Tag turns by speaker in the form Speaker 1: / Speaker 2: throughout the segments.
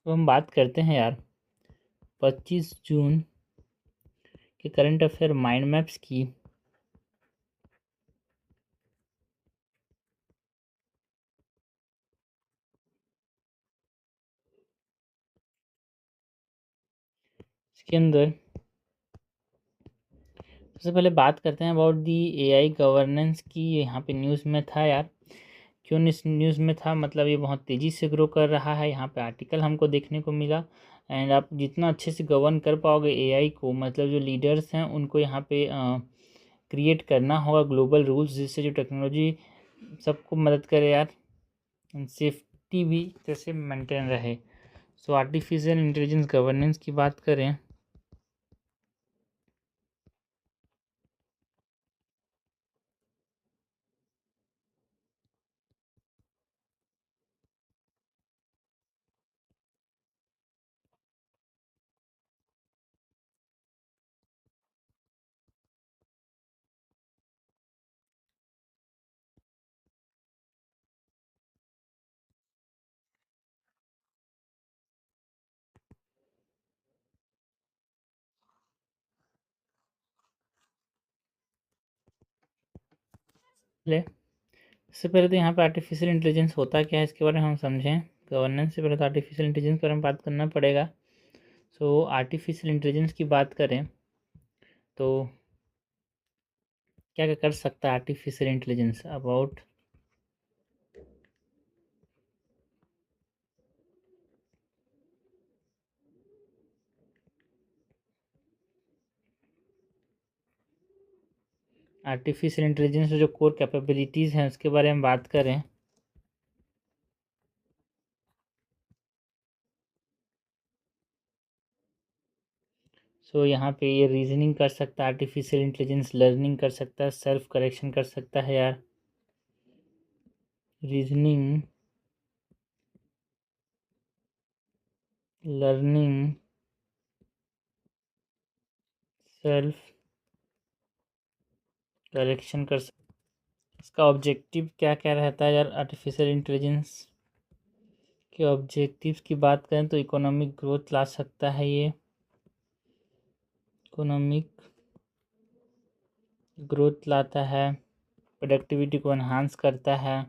Speaker 1: तो हम बात करते हैं यार 25 जून के करंट अफेयर माइंड मैप्स की। इसके अंदर सबसे पहले बात करते हैं अबाउट दी एआई गवर्नेंस की। यहाँ पे न्यूज़ में था यार, क्यों इस न्यूज़ में था, मतलब ये बहुत तेज़ी से ग्रो कर रहा है। यहाँ पे आर्टिकल हमको देखने को मिला। एंड आप जितना अच्छे से गवर्न कर पाओगे एआई को, मतलब जो लीडर्स हैं उनको यहाँ पे क्रिएट करना होगा ग्लोबल रूल्स, जिससे जो टेक्नोलॉजी सबको मदद करे यार, सेफ्टी भी जैसे मेंटेन रहे। सो आर्टिफिशियल इंटेलिजेंस गवर्नेंस की बात करें ले, इससे पहले तो यहाँ पे आर्टिफिशियल इंटेलिजेंस होता क्या है इसके बारे में हम समझें। गवर्नेंस से पहले तो आर्टिफिशियल इंटेलिजेंस के बारे में बात करना पड़ेगा। सो आर्टिफिशियल इंटेलिजेंस की बात करें तो क्या क्या कर सकता है artificial intelligence about. Artificial intelligence में जो कोर कैपेबिलिटीज़ हैं उसके बारे में बात करें सो यहाँ पे ये रीजनिंग कर सकता है, आर्टिफिशियल इंटेलिजेंस लर्निंग कर सकता है, सेल्फ करेक्शन कर सकता है यार, रीजनिंग, लर्निंग, सेल्फ करेक्शन कर सकता है। इसका ऑब्जेक्टिव क्या क्या रहता है यार, आर्टिफिशियल इंटेलिजेंस के ऑब्जेक्टिव्स की बात करें तो इकोनॉमिक ग्रोथ ला सकता है ये, इकोनॉमिक ग्रोथ लाता है, प्रोडक्टिविटी को एनहांस करता है,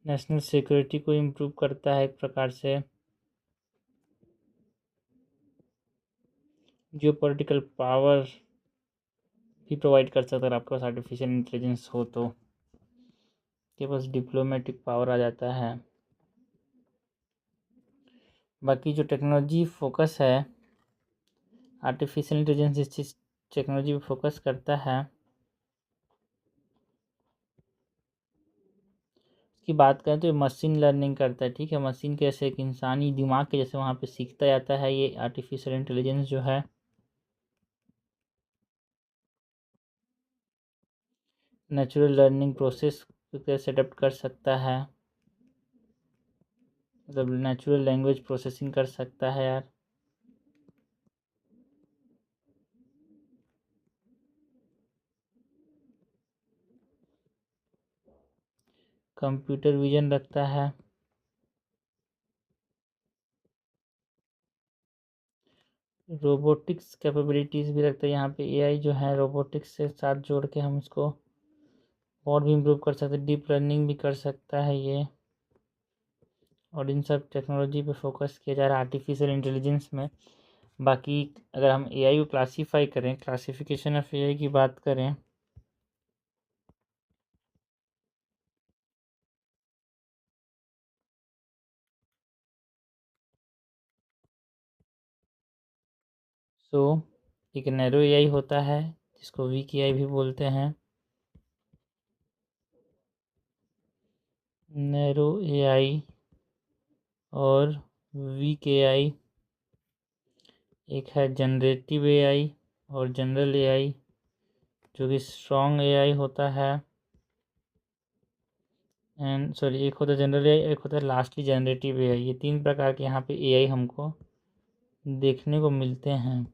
Speaker 1: नेशनल सिक्योरिटी को इम्प्रूव करता है एक प्रकार से, जियो पॉलिटिकल पावर भी प्रोवाइड कर सकता है। अगर आपके पास आर्टिफिशियल इंटेलिजेंस हो तो के पास डिप्लोमेटिक पावर आ जाता है। बाकी जो टेक्नोलॉजी फोकस है, आर्टिफिशियल इंटेलिजेंस इस चीज़ टेक्नोलॉजी पे फोकस करता है। की बात करें तो ये मशीन लर्निंग करता है, ठीक है, मशीन के जैसे एक इंसानी दिमाग के जैसे वहाँ पे सीखता जाता है ये आर्टिफिशियल इंटेलिजेंस जो है। नेचुरल लर्निंग प्रोसेस को सेटअप कर सकता है, मतलब नेचुरल लैंग्वेज प्रोसेसिंग कर सकता है यार। कंप्यूटर विजन रखता है, रोबोटिक्स कैपेबिलिटीज़ भी रखता है। यहाँ पे एआई जो है रोबोटिक्स से साथ जोड़ के हम उसको और भी इम्प्रूव कर सकते हैं, डीप लर्निंग भी कर सकता है ये। और इन सब टेक्नोलॉजी पे फोकस किया जा रहा है आर्टिफिशियल इंटेलिजेंस में। बाकी अगर हम एआई को क्लासीफाई करें, क्लासिफिकेशन ऑफ एआई की बात करें तो एक नैरो एआई होता है जिसको वीक एआई भी बोलते हैं, नैरो एआई और वीक एआई। एक है जनरेटिव एआई और जनरल एआई, जो कि स्ट्रॉन्ग एआई होता है। एंड सॉरी, एक होता है जनरल एआई, एक होता है लास्टली जनरेटिव एआई। ये तीन प्रकार के यहाँ पे एआई हमको देखने को मिलते हैं।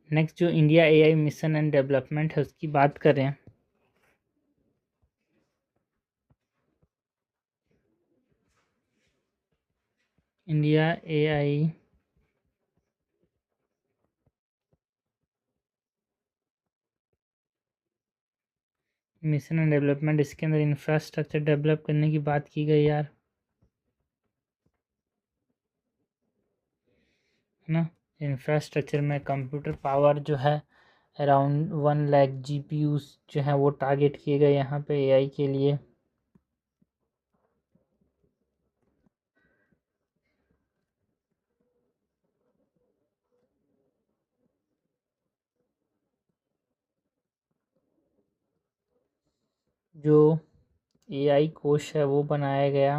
Speaker 1: नेक्स्ट जो India AI mission and development है उसकी बात करें। India AI mission and development, इसके अंदर इंफ्रास्ट्रक्चर डेवलप करने की बात की गई यार, है ना। इंफ्रास्ट्रक्चर में कंप्यूटर पावर जो है अराउंड 1 लाख GPUs जो है वो टारगेट किए गए यहाँ पे एआई के लिए। जो एआई कोश है वो बनाया गया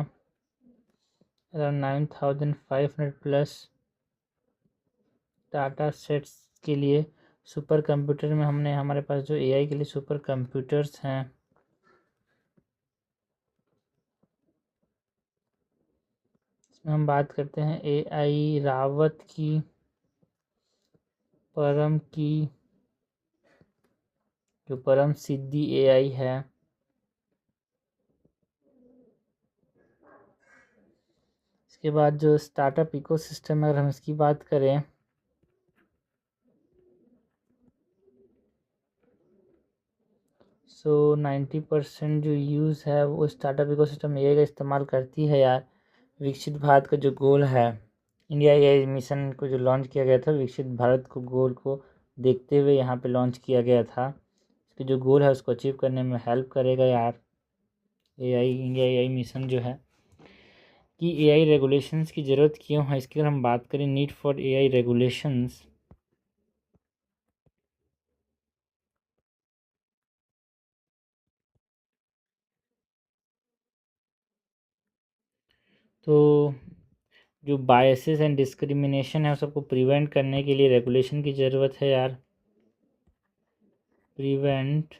Speaker 1: अराउंड 9500+ डाटा सेट्स के लिए। सुपर कंप्यूटर में हमने हमारे पास जो एआई के लिए सुपर कंप्यूटर्स हैं, इसमें हम बात करते हैं एआई रावत की, परम की, जो परम सिद्धि एआई है। इसके बाद जो स्टार्टअप इकोसिस्टम है, अगर हम इसकी बात करें, सो 90% जो यूज़ है वो स्टार्टअप इकोसिस्टम एआई का इस्तेमाल करती है यार। विकसित भारत का जो गोल है, इंडिया एआई मिशन को जो लॉन्च किया गया था, विकसित भारत को गोल को देखते हुए यहाँ पे लॉन्च किया गया था। इसके जो गोल है उसको अचीव करने में हेल्प करेगा यार एआई, इंडिया एआई मिशन जो है। कि एआई रेगुलेशंस की ज़रूरत क्यों है, इसकी अगर हम बात करें, नीड फॉर एआई रेगुलेशंस, तो जो बायसेस एंड डिस्क्रिमिनेशन है सबको प्रिवेंट करने के लिए रेगुलेशन की ज़रूरत है यार। Prevent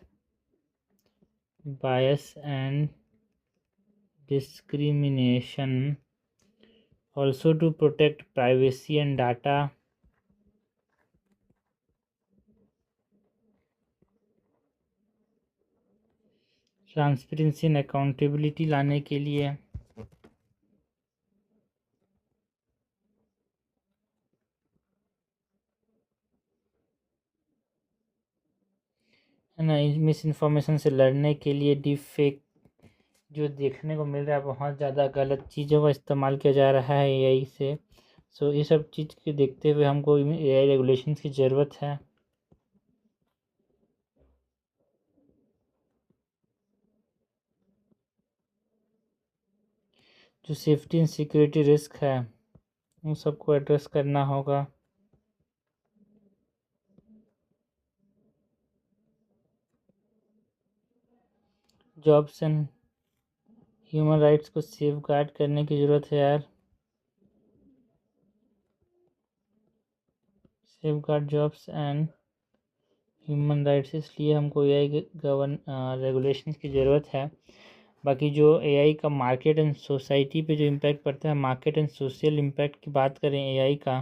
Speaker 1: bias and discrimination, also to protect privacy and data, transparency and accountability लाने के लिए। है ना, मिस इन्फॉर्मेशन से लड़ने के लिए डीप फेक जो देखने को मिल रहा है, बहुत ज़्यादा गलत चीज़ों का इस्तेमाल किया जा रहा है एआई से। सो ये सब चीज़ के देखते हुए हमको एआई रेगुलेशंस की ज़रूरत है। जो सेफ्टी एंड सिक्योरिटी रिस्क है उन सबको एड्रेस करना होगा। जॉब्स एंड ह्यूमन राइट्स को सेफ गार्ड करने की ज़रूरत है यार। Safe guard jobs and human rights, इसलिए हमको एआई रेगुलेशंस की ज़रूरत है। बाकी जो एआई का मार्केट एंड सोसाइटी पे जो इम्पैक्ट पड़ता है, मार्केट एंड सोशल इम्पैक्ट की बात करें एआई का,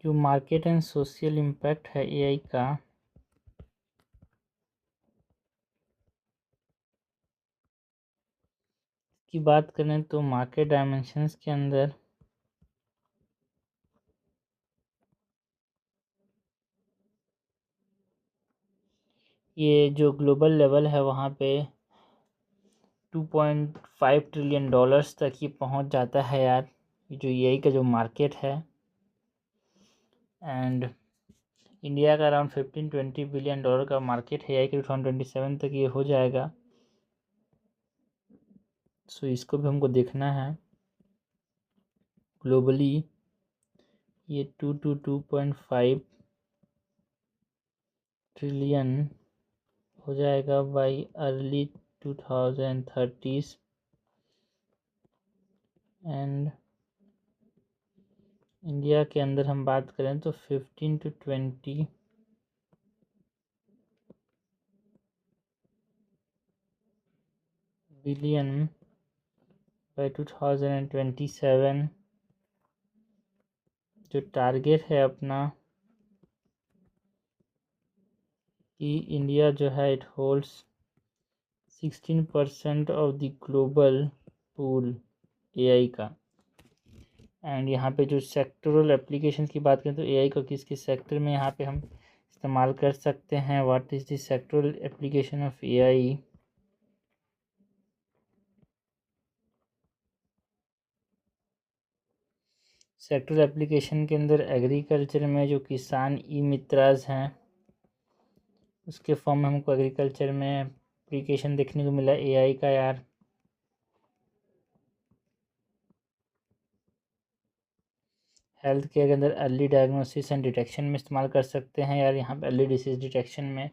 Speaker 1: जो मार्केट एंड सोशल इम्पैक्ट है एआई का, की बात करें तो मार्केट डायमेंशंस के अंदर ये जो ग्लोबल लेवल है वहाँ पे $2.5 ट्रिलियन तक ये पहुँच जाता है यार, ये जो एआई का जो मार्केट है। एंड इंडिया का अराउंड $15-20 बिलियन का मार्केट है एआई के 2027 तक ये हो जाएगा। सो इसको भी हमको देखना है। ग्लोबली ये 2 to 2.5 ट्रिलियन हो जाएगा by early 2030s। And India के अंदर हम बात करें तो 15 to 20 बिलियन बाई 2027। जो टारगेट है अपना कि इंडिया जो है it holds 16% of the global pool AI का। एंड यहाँ पे जो सेक्टरल एप्लीकेशन की बात करें तो एआई को किस किस सेक्टर में यहाँ पे हम इस्तेमाल कर सकते हैं। What is the sectoral application of AI. Sectoral application के अंदर एग्रीकल्चर में जो किसान ई मित्राज हैं उसके फॉर्म में हमको एग्रीकल्चर में एप्लीकेशन देखने को मिला एआई का यार। हेल्थ केयर के अंदर अर्ली डायग्नोसिस एंड डिटेक्शन में इस्तेमाल कर सकते हैं यार। यहाँ पे अर्ली डिसीज डिटेक्शन में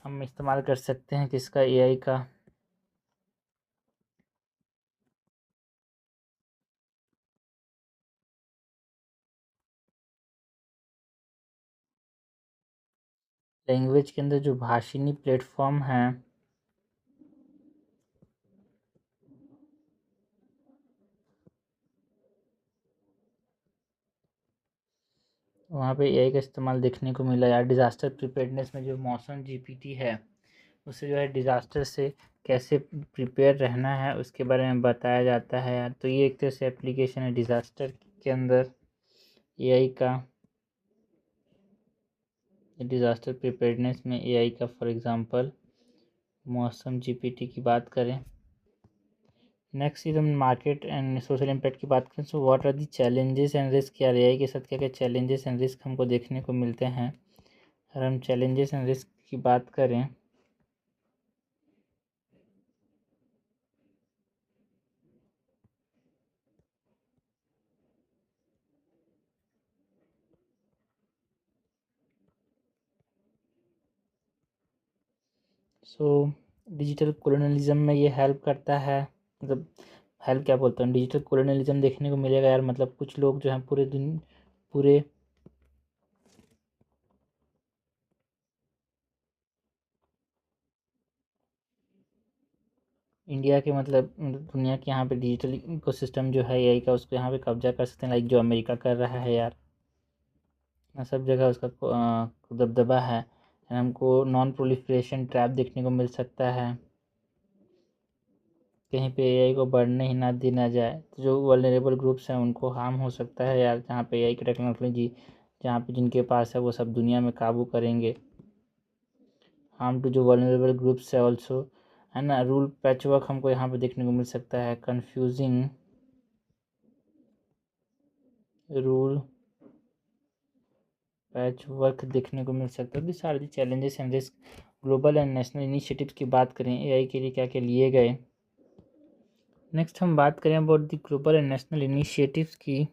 Speaker 1: हम इस्तेमाल कर सकते हैं किसका, एआई का। लैंग्वेज के अंदर जो भाषिनी प्लेटफॉर्म है वहाँ पे एआई का इस्तेमाल देखने को मिला यार। डिज़ास्टर प्रिपेयर्डनेस में जो मौसम जीपीटी है उससे जो है डिज़ास्टर से कैसे प्रिपेयर रहना है उसके बारे में बताया जाता है यार। तो ये एक तरह से एप्लीकेशन है डिज़ास्टर के अंदर एआई का। डिज़ास्टर प्रिपेयर्डनेस में एआई का फॉर एग्जांपल मौसम जीपीटी की बात करें। नेक्स्ट इधर मार्केट एंड सोशल इम्पैक्ट की बात करें। So what are the challenges and risk यार। एआई के साथ क्या क्या चैलेंजेस एंड रिस्क हमको देखने को मिलते हैं। अगर हम चैलेंजेस एंड रिस्क की बात करें सो डिजिटल कोलोनलिज्म में ये हेल्प करता है। मतलब हेल्प क्या बोलता हूँ, डिजिटल कोलोनलिज्म देखने को मिलेगा यार। मतलब कुछ लोग जो हैं पूरे इंडिया के मतलब दुनिया के यहाँ पे डिजिटल इकोसिस्टम जो है एआई का उसको यहाँ पे कब्जा कर सकते हैं। लाइक जो अमेरिका कर रहा है यार, सब जगह उसका दबदबा है। हमको नॉन प्रोलिफरेशन ट्रैप देखने को मिल सकता है। कहीं पे एआई को बढ़ने ही ना देना जाए। तो जो वल्नरेबल ग्रुप्स हैं उनको हार्म हो सकता है यार। जहाँ पे एआई की टेक्नोलॉजी जहाँ पे जिनके पास है वो सब दुनिया में काबू करेंगे। हार्म टू जो वल्नरेबल ग्रुप्स है ऑल्सो, है ना। रूल पैचवर्क हमको यहाँ पे देखने को मिल सकता है। कंफ्यूजिंग रूल पैच वर्क देखने को मिल सकता है। This are the challenges and risk. Global and national initiatives की बात करें एआई के लिए क्या क्या लिए गए। नेक्स्ट हम बात करें about the global and national initiatives की।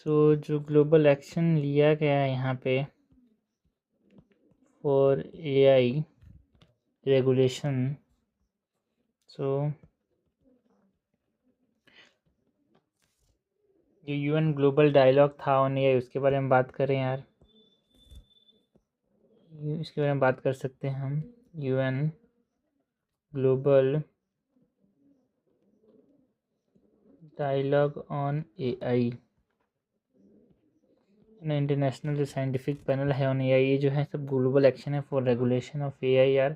Speaker 1: जो ग्लोबल एक्शन लिया गया है यहाँ पे फॉर एआई रेगुलेशन। जो यूएन ग्लोबल डायलॉग था ऑन एआई उसके बारे में बात करें यार। इसके बारे में बात कर सकते हैं हम। UN global dialogue on AI, international जो साइंटिफिक पैनल है ऑन एआई, ये जो है सब ग्लोबल एक्शन है फॉर रेगुलेशन ऑफ एआई यार।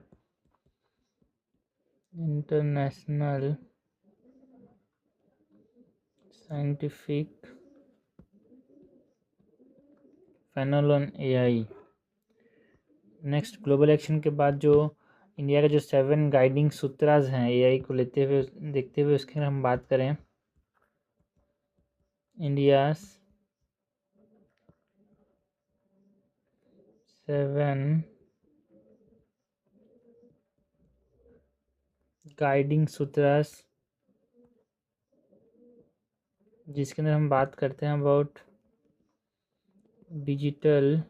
Speaker 1: International scientific panel on AI. Next global action के बाद जो इंडिया का जो 7 गाइडिंग सूत्राज हैं एआई को लेते हुए देखते हुए उसके हम बात करें। इंडिया 7 गाइडिंग सूत्रास, जिसके अंदर हम बात करते हैं अबाउट डिजिटल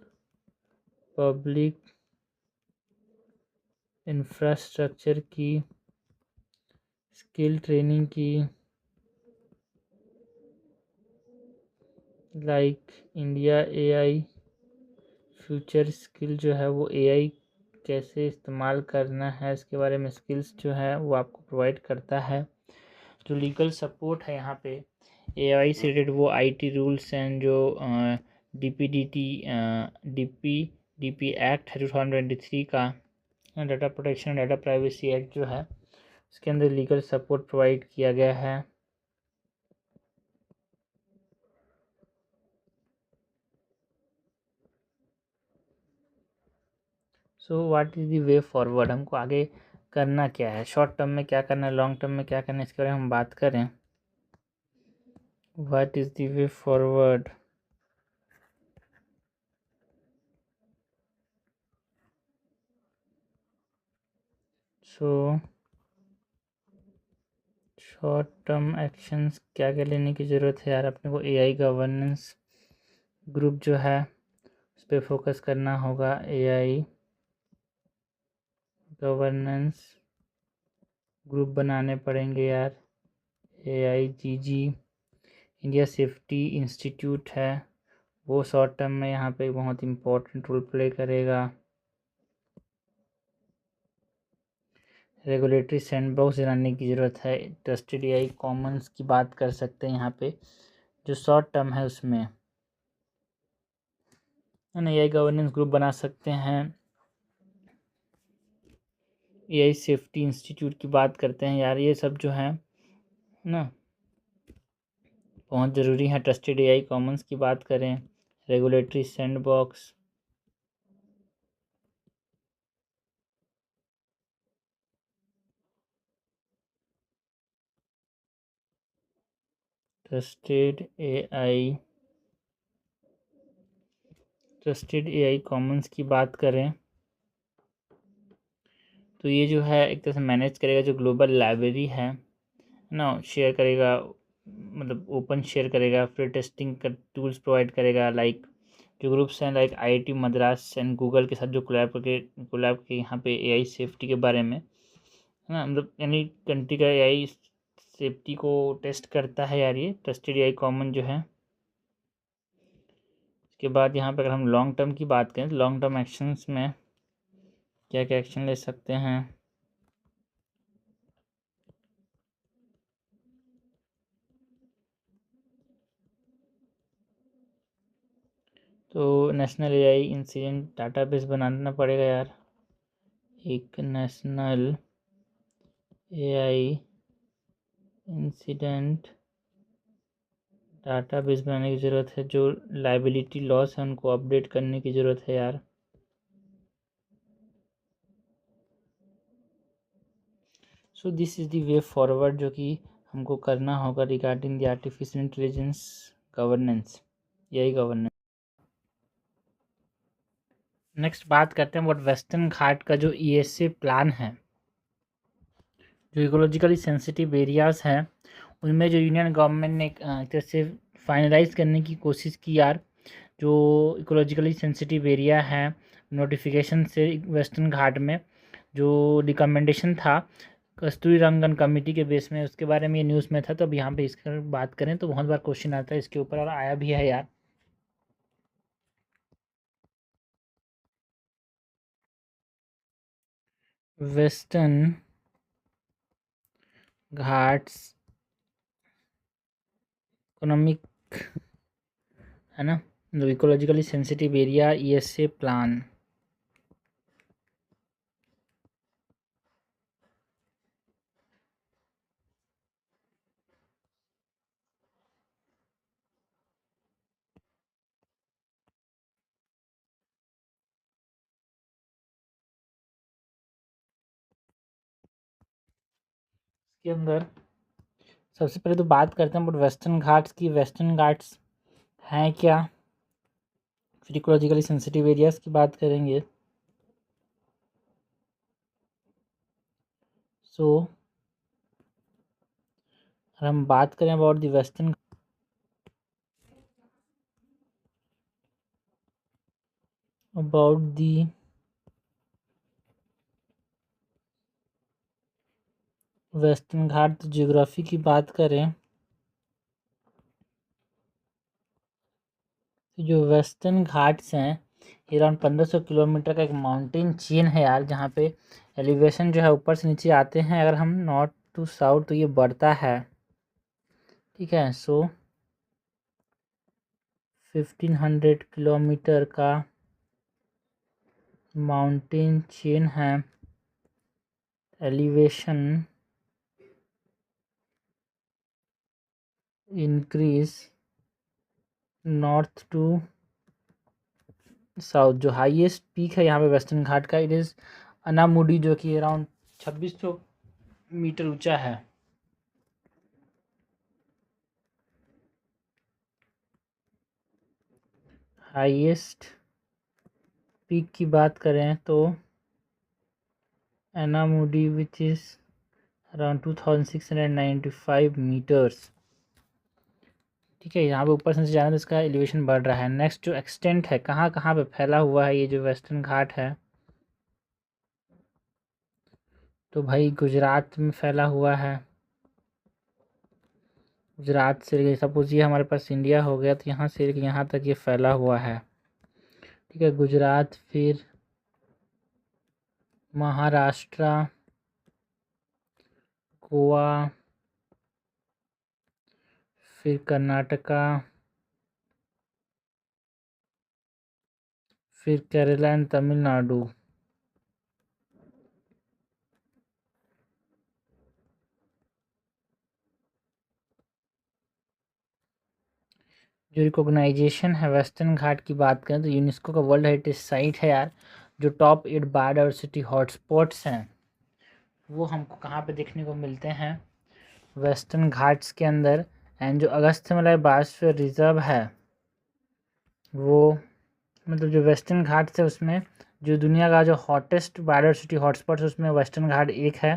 Speaker 1: पब्लिक इंफ्रास्ट्रक्चर की, स्किल ट्रेनिंग की, like India AI future skill जो है वो एआई कैसे इस्तेमाल करना है इसके बारे में स्किल्स जो है वो आपको प्रोवाइड करता है। जो लीगल सपोर्ट है यहाँ पे एआई से रिलेटेड वो आईटी रूल्स एंड जो डीपीडीटी डीपी एक्ट है 2023 का, data protection data privacy act जो है उसके अंदर लीगल सपोर्ट प्रोवाइड किया गया है। So what is the way forward, हमको आगे करना क्या है, शॉर्ट टर्म में क्या करना है, लॉन्ग टर्म में क्या करना है, इसके बारे में हम बात करें। What is the way forward, so short term actions क्या क्या लेने की ज़रूरत है यार, अपने को एआई गवर्नेंस ग्रुप जो है उस पर फोकस करना होगा। एआई गवर्नेंस ग्रुप बनाने पड़ेंगे यार। AIGG इंडिया सेफ्टी इंस्टीट्यूट है वो शॉर्ट टर्म में यहाँ पे बहुत इम्पोर्टेंट रोल प्ले करेगा। रेगुलेटरी सैंडबॉक्स बनाने की ज़रूरत है। ट्रस्टेड एआई कॉमन्स की बात कर सकते हैं यहाँ पे जो शॉर्ट टर्म है उसमें है ना। एआई गवर्नेंस ग्रुप बना सकते हैं। एआई सेफ्टी इंस्टीट्यूट की बात करते हैं यार, ये सब जो है ना बहुत ज़रूरी है। ट्रस्टेड एआई कॉमन्स की बात करें, regulatory sandbox, trusted AI Commons की बात करें तो ये जो है एक तरह से मैनेज करेगा जो ग्लोबल लाइब्रेरी है ना, शेयर करेगा, मतलब ओपन शेयर करेगा, फिर टेस्टिंग का टूल्स प्रोवाइड करेगा। लाइक जो ग्रुप्स हैं like IIT Madras and Google के साथ जो कोलैब के यहाँ पे एआई सेफ्टी के बारे में है ना, मतलब यानी कंट्री का एआई सेफ्टी को टेस्ट करता है यार ये ट्रस्टेड एआई कॉमन जो है। इसके बाद यहाँ पे अगर हम लॉन्ग टर्म की बात करें तो लॉन्ग टर्म एक्शंस में क्या क्या एक्शन ले सकते हैं। तो नेशनल एआई इंसिडेंट डाटाबेस बनाना पड़ेगा यार, एक नेशनल एआई इंसिडेंट डाटाबेस बनाने की ज़रूरत है। जो लाइबिलिटी लॉस है उनको अपडेट करने की ज़रूरत है यार। So this is the way forward जो कि हमको करना होगा regarding the artificial intelligence governance, AI governance. Next बात करते हैं व्हाट वेस्टर्न घाट का जो ईएसए प्लान है, जो इकोलॉजिकली सेंसिटिव एरियाज़ हैं उनमें जो यूनियन गवर्नमेंट ने एक तरह से फाइनलाइज करने की कोशिश की यार। जो इकोलॉजिकली सेंसिटिव एरिया है नोटिफिकेशन से वेस्टर्न घाट में जो रिकमेंडेशन था कस्तूरी रंगन कमेटी के बेस में, उसके बारे में ये न्यूज़ में था। तो अब यहाँ पे इसकी बात करें तो बहुत बार क्वेश्चन आता है इसके ऊपर और आया भी है यार। वेस्टर्न घाट्स इकोनॉमिक है ना, जो ecologically sensitive area ESA plan. के अंदर सबसे पहले तो बात करते हैं बट वेस्टर्न घाट्स की। वेस्टर्न घाट्स हैं क्या, फिर इकोलॉजिकली सेंसिटिव एरियाज़ की बात करेंगे। सो अगर हम बात करें about the western western Ghat geography की बात करें तो जो वेस्टर्न घाट्स हैं ये अराउंड 1500 किलोमीटर का एक माउंटेन चेन है यार, जहाँ पे एलिवेशन जो है ऊपर से नीचे आते हैं। अगर हम नॉर्थ टू साउथ तो ये बढ़ता है, ठीक है। सो 1500 किलोमीटर का माउंटेन चेन है। Elevation increase north to south. जो हाईएस्ट पीक है यहाँ पे वेस्टर्न घाट का, इट इज़ अनामुडी, जो कि अराउंड 2600 मीटर ऊंचा है। हाईएस्ट पीक की बात करें तो Anamudi which is around 2695 metres, ठीक है। यहाँ पे ऊपर से जाना तो इसका एलिवेशन बढ़ रहा है। नेक्स्ट जो एक्सटेंट है, कहाँ कहाँ पे फैला हुआ है ये जो वेस्टर्न घाट है, तो भाई गुजरात में फैला हुआ है। गुजरात से सपोज ये हमारे पास इंडिया हो गया, तो यहाँ से यहाँ तक ये फैला हुआ है, ठीक है। गुजरात, फिर महाराष्ट्र, गोवा, फिर कर्नाटका, फिर केरला एंड तमिलनाडु। जो रिकॉग्नाइजेशन है वेस्टर्न घाट की बात करें तो यूनेस्को का वर्ल्ड हेरिटेज साइट है यार। जो टॉप 8 बायोडाइवर्सिटी हॉटस्पॉट्स हैं वो हमको कहाँ पे देखने को मिलते हैं, वेस्टर्न घाट्स के अंदर। एंड जो अगस्थ्यमलाई बायोस्फीयर रिजर्व है वो, मतलब जो वेस्टर्न घाट्स है उसमें जो दुनिया का जो हॉटेस्ट बायोडाइवर्सिटी हॉटस्पॉट्स है उसमें वेस्टर्न घाट एक है।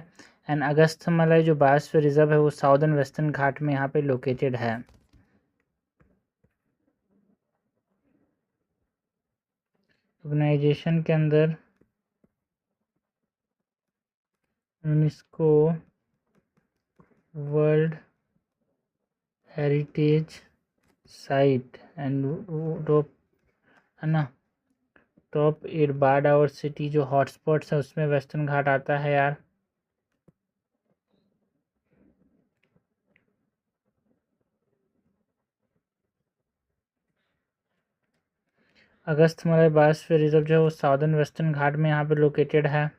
Speaker 1: एंड अगस्थ्यमलाई जो बायोस्फीयर रिजर्व है वो साउदर्न वेस्टर्न घाट में यहाँ पे लोकेटेड है। ऑर्गेनाइजेशन के अंदर UNESCO world heritage site and top है ना, टॉप 8 बायोडाइवर्सिटी जो हॉटस्पॉट्स है उसमें वेस्टर्न घाट आता है यार। अगस्थ्यमलाई बायोस्फीयर रिजर्व जो है वो साउदर्न वेस्टर्न घाट में यहाँ पे लोकेटेड है।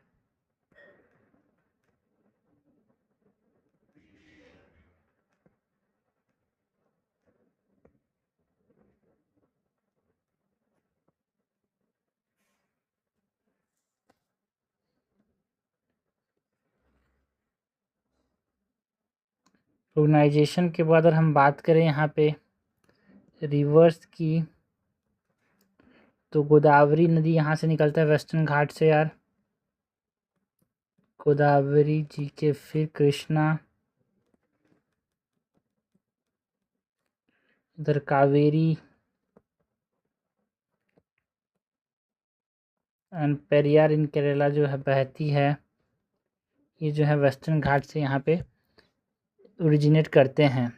Speaker 1: ऑर्गेनाइजेशन के बाद अगर हम बात करें यहाँ पे रिवर्स की, तो गोदावरी नदी यहाँ से निकलता है वेस्टर्न घाट से यार। गोदावरी जी के फिर कृष्णा, इधर कावेरी एंड पेरियार इन केरला जो है बहती है। ये जो है वेस्टर्न घाट से यहाँ पे ओरिजिनेट करते हैं।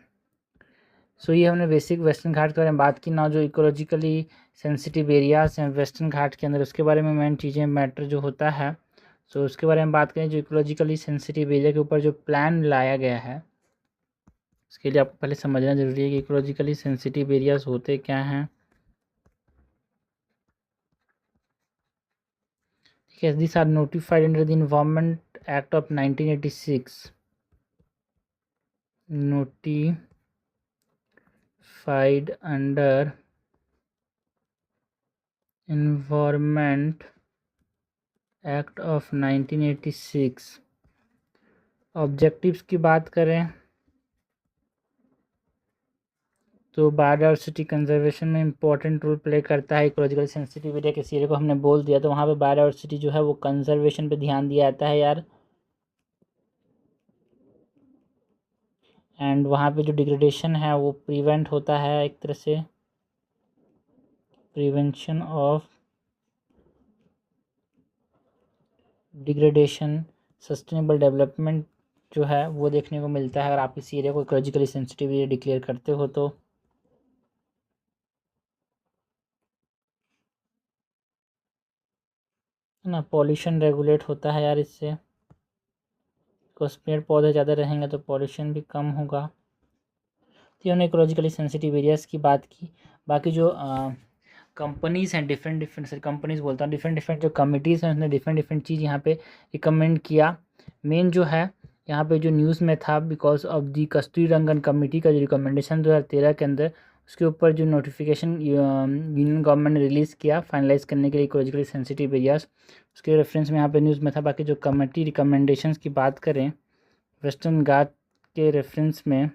Speaker 1: सो ये हमने बेसिक वेस्टर्न घाट के बारे में बात की ना। जो इकोलॉजिकली सेंसिटिव एरियाज हैं वेस्टर्न घाट के अंदर उसके बारे में मेन चीज़ें मैटर जो होता है, सो उसके बारे में बात करें। जो इकोलॉजिकली सेंसिटिव एरिया के ऊपर जो प्लान लाया गया है उसके लिए आपको पहले समझना जरूरी है कि इकोलॉजिकली सेंसिटिव एरियाज होते क्या हैं, ठीक है। This are notified under the environment act of 1986, notified under Environment Act of 1986। Objectives की बात करें तो बायोडाइवर्सिटी कंजर्वेशन में इंपॉर्टेंट रोल प्ले करता है। इकोलॉजिकल सेंसिटिव एरिया किसी एरिया को हमने बोल दिया तो वहाँ पे बायोडाइवर्सिटी जो है वो कंजर्वेशन पे ध्यान दिया जाता है यार। एंड वहाँ पे जो डिग्रेडेशन है वो प्रिवेंट होता है, एक तरह से prevention of degradation, sustainable development जो है वो देखने को मिलता है अगर आप इस एरिया को इकोलॉजिकली सेंसिटिव एरिया डिक्लेयर करते हो तो। ना, पॉल्यूशन रेगुलेट होता है यार इससे, बिकॉज पेड़ पौधे ज़्यादा रहेंगे तो पॉल्यूशन भी कम होगा। तो उन्होंने इकोलॉजिकली सेंसिटिव एरियाज़ की बात की। बाकी जो कंपनीज़ हैं, डिफरेंट डिफरेंट सर कंपनीज़ बोलता हूँ, डिफरेंट डिफरेंट जो कमिटीज़ हैं उसने डिफरेंट डिफरेंट चीज़ यहाँ पे रिकमेंड किया। मेन जो है यहाँ पे जो न्यूज़ में था, because of the Kasturi Rangan committee का जो रिकमेंडेशन 2013 के अंदर, उसके ऊपर जो नोटिफिकेशन यूनियन गवर्नमेंट ने रिलीज़ किया फाइनलाइज करने के लिए इकोलॉजिकली सेंसिटिव एरियाज़, उसके रेफरेंस में यहाँ पे न्यूज़ में था। बाकी जो कमेटी रिकमेंडेशंस की बात करें वेस्टर्न घाट के रेफरेंस में,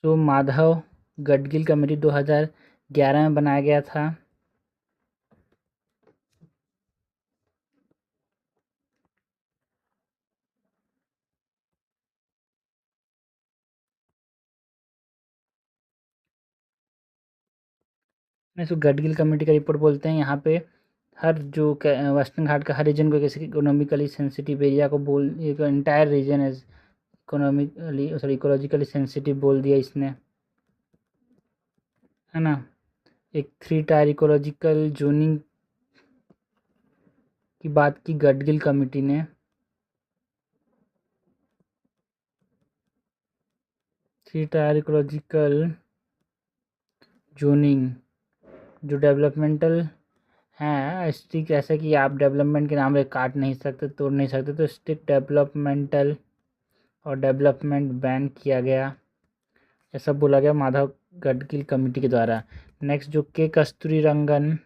Speaker 1: सो माधव गडगिल कमेटी 2011 में बनाया गया था। इसको गडगिल कमेटी का रिपोर्ट बोलते हैं। यहाँ पे हर जो वेस्टर्न घाट का हर रीजन को किसी इकोनॉमिकली सेंसिटिव एरिया को बोल, एक entire region as economically sorry ecologically sensitive बोल दिया इसने, है ना। एक 3 टायर इकोलॉजिकल जोनिंग की बात की गडगिल कमेटी ने। 3 टायर इकोलॉजिकल जोनिंग जो डेवलपमेंटल हैं, स्ट्रिक्ट ऐसे कि आप डेवलपमेंट के नाम पे काट नहीं सकते, तोड़ नहीं सकते, तो स्ट्रिक्ट डेवलपमेंटल और डेवलपमेंट बैन किया गया, ऐसा बोला गया माधव गडगिल कमेटी के द्वारा। नेक्स्ट जो के कस्तूरी रंगन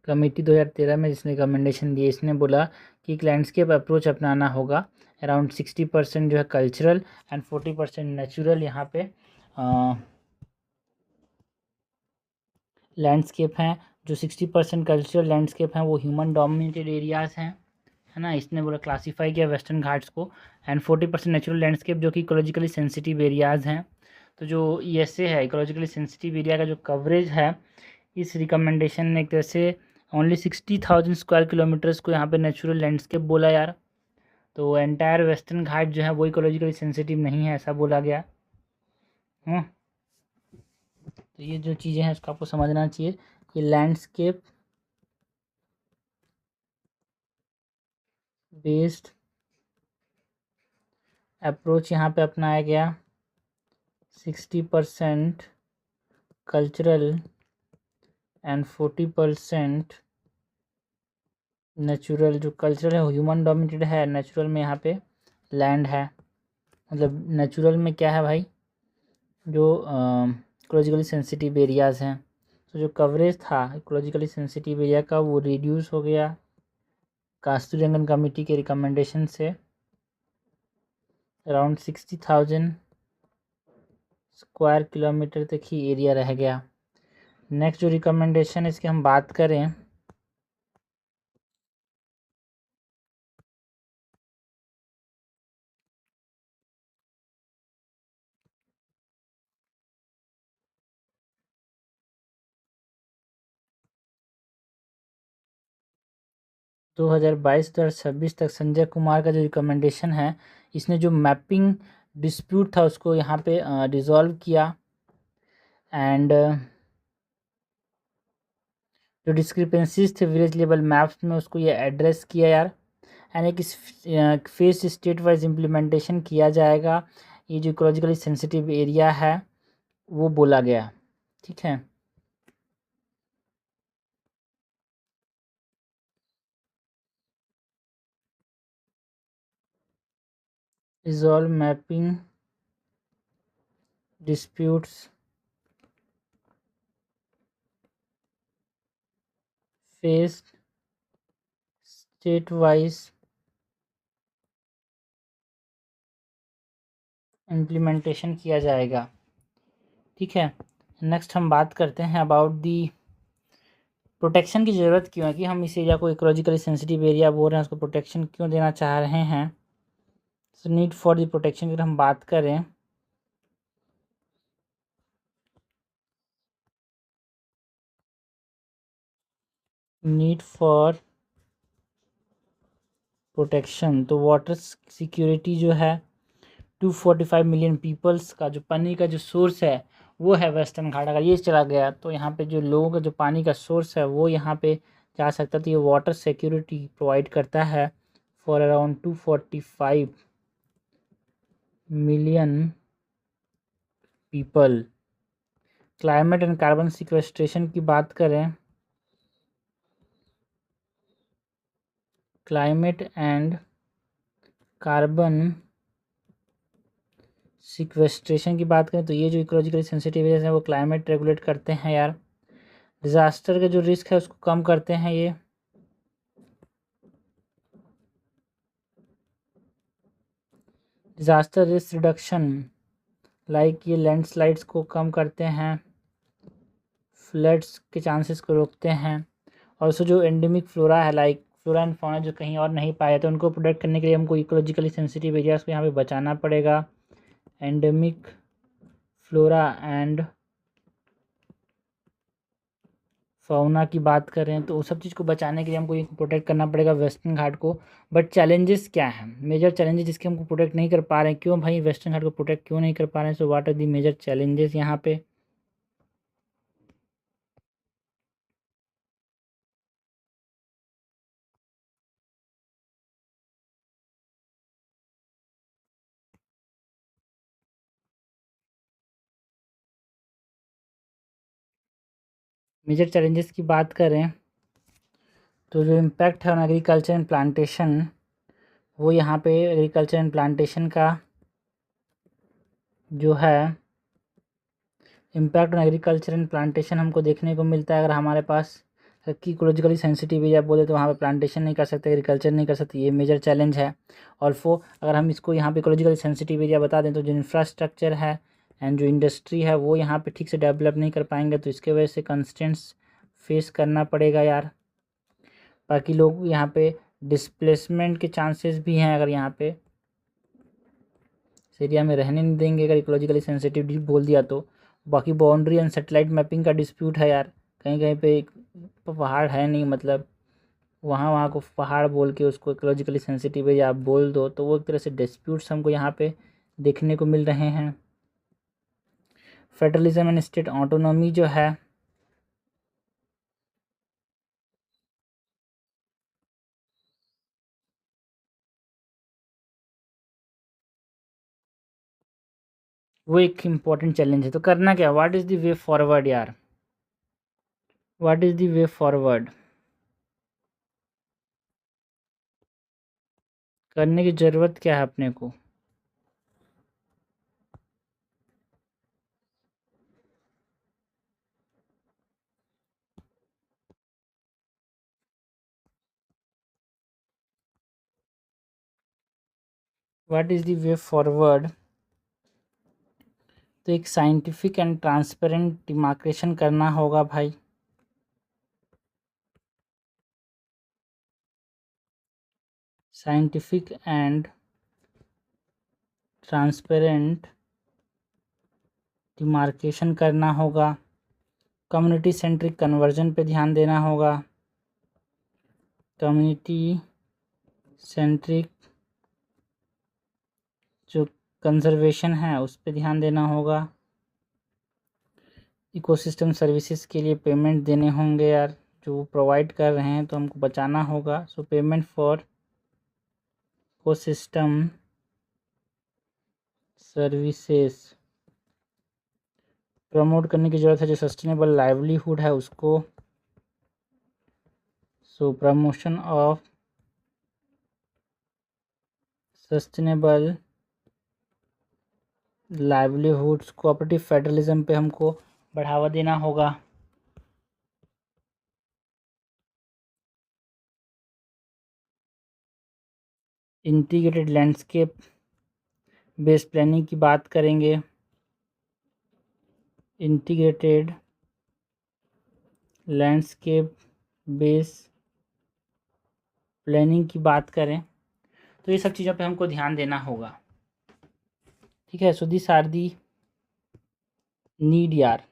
Speaker 1: कमेटी 2013 में जिसने रिकमेंडेशन दिए, इसने बोला कि एक लैंडस्केप अप्रोच अपनाना होगा। अराउंड 60% जो है कल्चरल एंड 40% नेचुरल यहाँ पे लैंडस्केप हैं। जो 60% कल्चरल लैंडस्केप हैं वो ह्यूमन डोमिनेटेड एरियाज़ हैं, है ना। इसने बोला क्लासीफाई किया वेस्टर्न घाट्स को। एंड 40% नेचुरल लैंडस्केप जो कि इकोलॉजिकली सेंसिटिव एरियाज़ हैं। तो जो ऐसे है इकोलॉजिकली सेंसिटिव एरिया का जो कवरेज है, इस रिकमेंडेशन ने एक तरह से ओनली 60,000 स्क्वायर किलोमीटर्स को यहाँ पे नेचुरल लैंडस्केप बोला यार। तो एंटायर वेस्टर्न घाट जो है वो इकोलॉजिकली सेंसिटिव नहीं है, ऐसा बोला गया। तो ये जो चीज़ें हैं उसको आपको समझना चाहिए कि लैंडस्केप बेस्ड अप्रोच यहाँ पे अपनाया गया। 60% कल्चरल एंड 40% नेचुरल। जो कल्चरल है ह्यूमन डोमिनेटेड है, नेचुरल में यहाँ पे लैंड है। मतलब नेचुरल में क्या है भाई, जो इकोलॉजिकली सेंसिटिव एरियाज़ हैं। तो जो कवरेज था इकोलॉजिकली सेंसिटिव एरिया का वो रिड्यूस हो गया कस्तूरी रंगन कमेटी के रिकमेंडेशन से। अराउंड 60,000 स्क्वायर किलोमीटर तक ही एरिया रह गया। नेक्स्ट जो रिकमेंडेशन है इसकी हम बात करें, दो हज़ार 2026 तक संजय कुमार का जो रिकमेंडेशन है, इसने जो मैपिंग डिस्प्यूट था उसको यहाँ पे रिजॉल्व किया। एंड जो डिस्क्रिपेंसीज थे विलेज लेवल मैप्स में उसको ये एड्रेस किया यार। एंड एक फेस स्टेट वाइज इम्प्लीमेंटेशन किया जाएगा। ये जो इकोलॉजिकली सेंसिटिव एरिया है वो बोला गया, ठीक है। Resolve mapping disputes face state wise implementation किया जाएगा, ठीक है। नेक्स्ट हम बात करते हैं अबाउट दी प्रोटेक्शन की ज़रूरत क्यों है, कि हम इस एरिया को इकोलॉजिकली सेंसिटिव एरिया बोल रहे हैं, उसको प्रोटेक्शन क्यों देना चाह रहे हैं। So need for the protection अगर हम बात करें, नीड फॉर प्रोटेक्शन, तो वाटर सिक्योरिटी जो है 245 मिलियन पीपल्स का जो पानी का जो सोर्स है वो है वेस्टर्न घाट। अगर ये चला गया तो यहाँ पे जो लोगों का जो पानी का सोर्स है वो यहाँ पे जा सकता है। तो ये वाटर सिक्योरिटी प्रोवाइड करता है for around 245 million people. Climate and carbon sequestration की बात करें, क्लाइमेट एंड कार्बन सिक्वेस्ट्रेशन की बात करें तो ये जो इकोलॉजिकली सेंसिटिव एरियाज हैं वो क्लाइमेट रेगुलेट करते हैं यार। डिज़ास्टर का जो रिस्क है उसको कम करते हैं ये। डिज़ास्टर रिस्क रिडक्शन लाइक ये लैंडस्लाइड्स को कम करते हैं, फ्लड्स के चांसेस को रोकते हैं। और उसको जो एंडेमिक फ्लोरा है लाइक फ्लोरा एंड फौना जो कहीं और नहीं पाए तो उनको प्रोटेक्ट करने के लिए हमको इकोलॉजिकली सेंसिटिव एरियाज को यहाँ पे बचाना पड़ेगा। एंडेमिक फ्लोरा एंड फौना की बात करें तो उस सब चीज़ को बचाने के लिए हमको ये प्रोटेक्ट करना पड़ेगा वेस्टर्न घाट को। बट चैलेंजेस क्या हैं, मेजर चैलेंजेस जिसके हमको प्रोटेक्ट नहीं कर पा रहे हैं, क्यों भाई वेस्टर्न घाट को प्रोटेक्ट क्यों नहीं कर पा रहे हैं? So what are the major challenges यहाँ पे? मेजर चैलेंजेस की बात करें तो जो इम्पैक्ट है ऑन एग्रीकल्चर एंड प्लांटेशन वो यहाँ पे एग्रीकल्चर एंड प्लांटेशन का जो है impact on agriculture and plantation हमको देखने को मिलता है। अगर हमारे पास की इकोलॉजिकली सेंसिटिव एरिया बोले तो वहाँ पे प्लांटेशन नहीं कर सकते, एग्रीकल्चर नहीं कर सकते, ये मेजर चैलेंज है। और अगर हम इसको यहाँ पे इकोलॉजिकली सेंसिटिव एरिया बता दें तो जो इंफ्रास्ट्रक्चर है एंड जो इंडस्ट्री है वो यहाँ पे ठीक से डेवलप नहीं कर पाएंगे, तो इसके वजह से कंस्ट्रेंट्स फेस करना पड़ेगा यार। बाकी लोग यहाँ पे डिस्प्लेसमेंट के चांसेस भी हैं, अगर यहाँ पे इस एरिया में रहने नहीं देंगे अगर इकोलॉजिकली सेंसिटिव बोल दिया तो। बाकी बाउंड्री एंड सेटेलाइट मैपिंग का डिस्प्यूट है यार, कहीं कहीं पे एक पहाड़ है नहीं, मतलब वहाँ को पहाड़ बोल के उसको इकोलॉजिकली सेंसिटिव है या आप बोल दो, तो वो एक तरह से डिस्प्यूट्स हमको यहाँ पे देखने को मिल रहे हैं। फेडरलिज्म एंड स्टेट ऑटोनॉमी जो है वो एक इम्पॉर्टेंट चैलेंज है। तो करना क्या, what is the way forward यार, what is the way forward? करने की ज़रूरत क्या है अपने को? What is the way forward? तो एक साइंटिफिक एंड ट्रांसपेरेंट डिमार्केशन करना होगा भाई। साइंटिफिक एंड ट्रांसपेरेंट डिमार्केशन करना होगा। कम्युनिटी सेंट्रिक कन्वर्जन पे ध्यान देना होगा। कम्युनिटी सेंट्रिक जो कंजर्वेशन है उस पे ध्यान देना होगा। इकोसिस्टम सर्विसेज के लिए पेमेंट देने होंगे यार, जो वो प्रोवाइड कर रहे हैं तो हमको बचाना होगा। So payment for ecosystem services promote करने की ज़रूरत है, जो सस्टेनेबल लाइवलीहुड है उसको। So promotion of sustainable livelihoods, cooperative federalism पे हमको बढ़ावा देना होगा। इंटीग्रेटेड लैंडस्केप बेस्ड प्लानिंग की बात करेंगे। इंटीग्रेटेड लैंडस्केप बेस्ड प्लानिंग की बात करें तो ये सब चीज़ों पे हमको ध्यान देना होगा। ठीक है, so this are the need यार।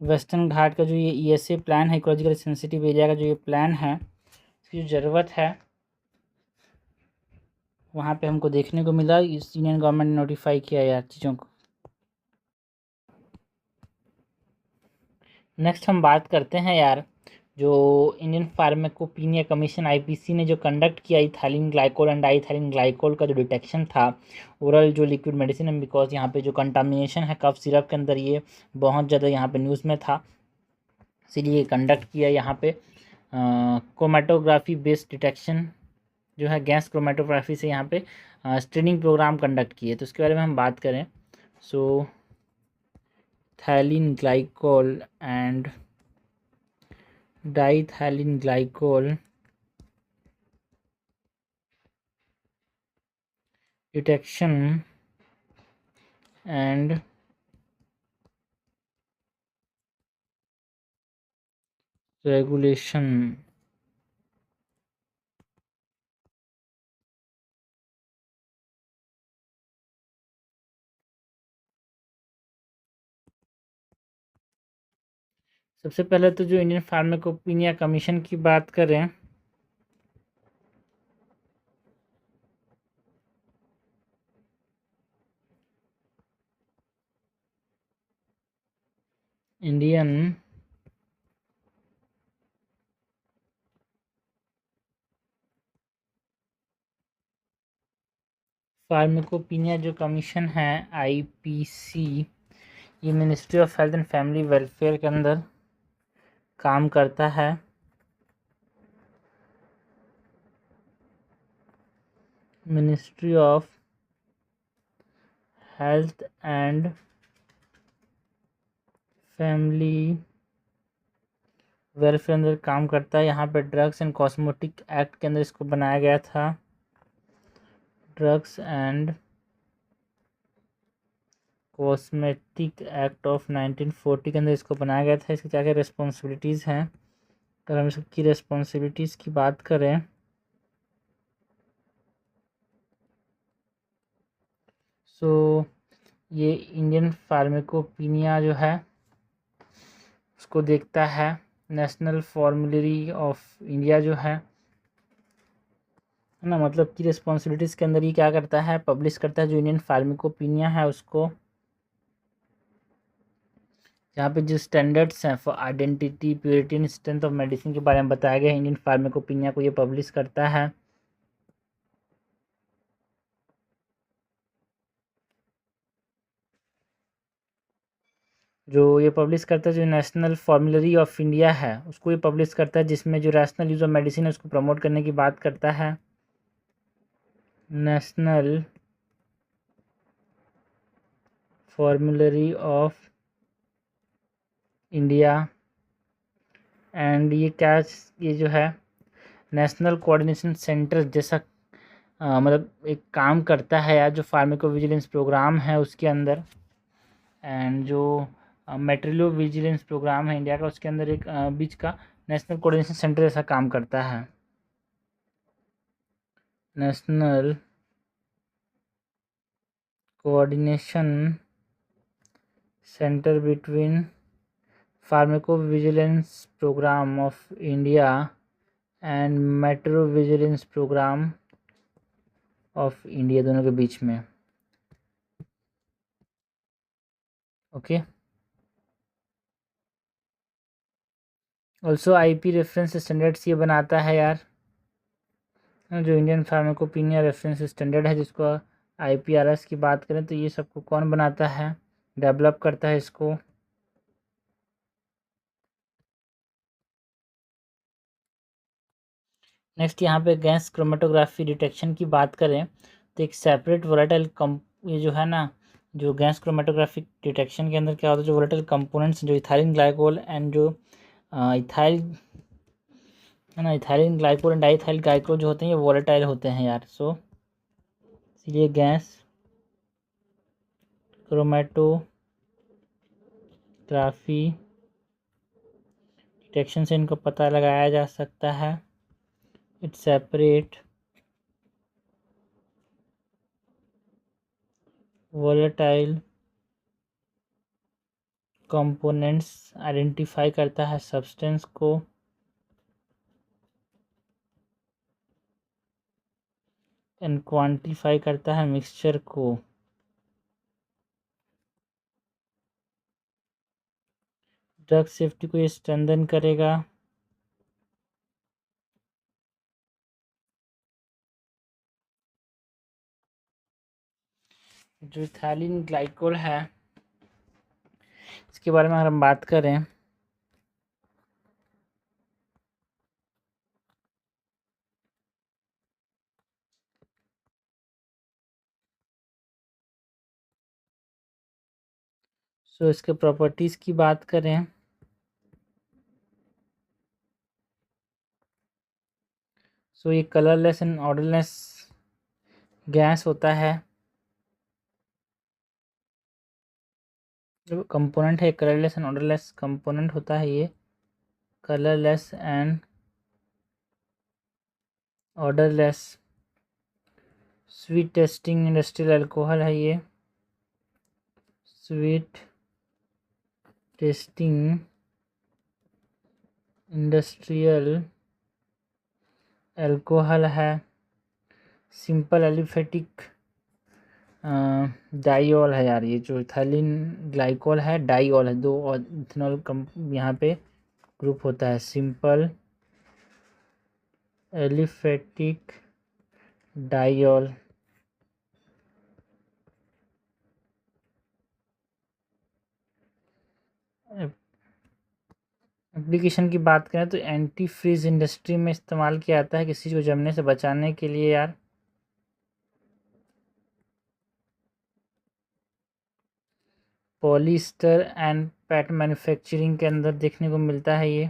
Speaker 1: वेस्टर्न घाट का जो ये ESA प्लान है, इकोलॉजिकल सेंसिटिव एरिया का जो ये प्लान है, इसकी जो ज़रूरत है वहाँ पे हमको देखने को मिला, इस यूनियन गवर्नमेंट ने नोटिफाई किया यार चीज़ों को। नेक्स्ट हम बात करते हैं यार, जो इंडियन फार्माकोपिनिया कमीशन आईपीसी ने जो कंडक्ट किया ethylene glycol and diethylene glycol का जो डिटेक्शन था ओरल जो लिक्विड मेडिसिन है, बिकॉज यहाँ पे जो कंटामिनेशन है कफ सिरप के अंदर ये बहुत ज़्यादा यहाँ पे न्यूज़ में था, इसीलिए कंडक्ट किया यहाँ पे क्रोमेटोग्राफी बेस्ड डिटेक्शन जो है गैस क्रोमेटोग्राफी से यहाँ पे स्क्रीनिंग प्रोग्राम कंडक्ट किए। तो उसके बारे में हम बात करें, so ethylene glycol and diethylene glycol detection and regulation. सबसे पहले तो जो इंडियन फार्माकोपिनिया कमीशन की बात करें, इंडियन फार्माकोपिनिया जो कमीशन है आईपीसी, ये ministry of health and family welfare के अंदर काम करता है। Ministry of health and family welfare अंदर काम करता है। यहाँ पे ड्रग्स एंड कॉस्मेटिक एक्ट के अंदर इसको बनाया गया था, drugs and cosmetic act of 1940 के अंदर इसको बनाया गया था। इसकी क्या क्या रिस्पॉन्सिबिलिटीज़ हैं, अगर हम इसकी रिस्पॉन्सिबिलिटीज़ की बात करें, सो ये इंडियन फार्माकोपिनिया जो है उसको देखता है। नेशनल फॉर्मुलरी ऑफ इंडिया जो है ना, मतलब कि रिस्पॉन्सिबिलिटीज़ के अंदर ये क्या करता है, पब्लिश करता है जो इंडियन फार्माकोपिनिया है उसको। यहाँ पे जो स्टैंडर्ड्स हैं for identity purity and strength of medicine के बारे में बताया गया है, इंडियन फार्माकोपिनिया को ये पब्लिश करता है। जो ये पब्लिश करता है जो नेशनल फॉर्मुलरी ऑफ इंडिया है उसको ये पब्लिश करता है, जिसमें जो रैशनल यूज़ ऑफ मेडिसिन है उसको प्रमोट करने की बात करता है। National formulary of India and ये क्या, ये जो है नेशनल कोऑर्डिनेशन सेंटर जैसा मतलब एक काम करता है यार, जो फार्माको विजिलेंस प्रोग्राम है उसके अंदर, एंड जो मेट्रिलो विजिलेंस प्रोग्राम है इंडिया का उसके अंदर एक बीच का नेशनल कोऑर्डिनेशन सेंटर जैसा काम करता है। National coordination centre between pharmacovigilance programme of India and materiovigilance programme of India, दोनों के बीच में। Okay, also IP reference standards ये बनाता है यार, जो इंडियन फार्माकोपिनिया रेफरेंस स्टैंडर्ड है जिसको आईपीआरएस की बात करें तो ये सबको कौन बनाता है, डेवलप करता है इसको। नेक्स्ट यहाँ पे गैस क्रोमेटोग्राफी डिटेक्शन की बात करें तो एक सेपरेट वोलेटाइल ये जो है ना, जो गैस क्रोमेटोग्राफी डिटेक्शन के अंदर क्या होता है, जो वोलेटाइल कंपोनेंट्स जो इथाइलिन ग्लाइकोल एंड जो इथाइल है ना, ethylene glycol and diethyl glycol जो होते हैं ये वोलेटाइल होते हैं यार। सो इसलिए गैस क्रोमेटोग्राफी डिटेक्शन से इनको पता लगाया जा सकता है। It separate volatile components, identify करता है सब्सटेंस को एंड क्वांटिफाई करता है मिक्सचर को। ड्रग सेफ्टी को ये स्ट्रेंथन करेगा। जो इथाइलिन ग्लाइकोल है इसके बारे में अगर हम बात करें सो इसके प्रॉपर्टीज़ की बात करें सो ये कलरलेस एंड ऑर्डरलेस गैस होता है। जो कंपोनेंट है कलरलेस एंड ऑर्डरलेस कंपोनेंट होता है ये, colourless and odourless. Sweet testing industrial alcohol है ये, स्वीट टेस्टिंग इंडस्ट्रियल अल्कोहल है। सिंपल एलिफेटिक डाइऑल है यार, ये जो इथाइलिन ग्लाइकोल है डाइऑल है, दो और इथेनॉल कम यहाँ पे ग्रुप होता है। Simple aliphatic diol. एप्लीकेशन की बात करें तो एंटी फ्रीज इंडस्ट्री में इस्तेमाल किया जाता है किसी को जमने से बचाने के लिए यार। पॉलिएस्टर एंड पैट मैन्युफैक्चरिंग के अंदर देखने को मिलता है ये।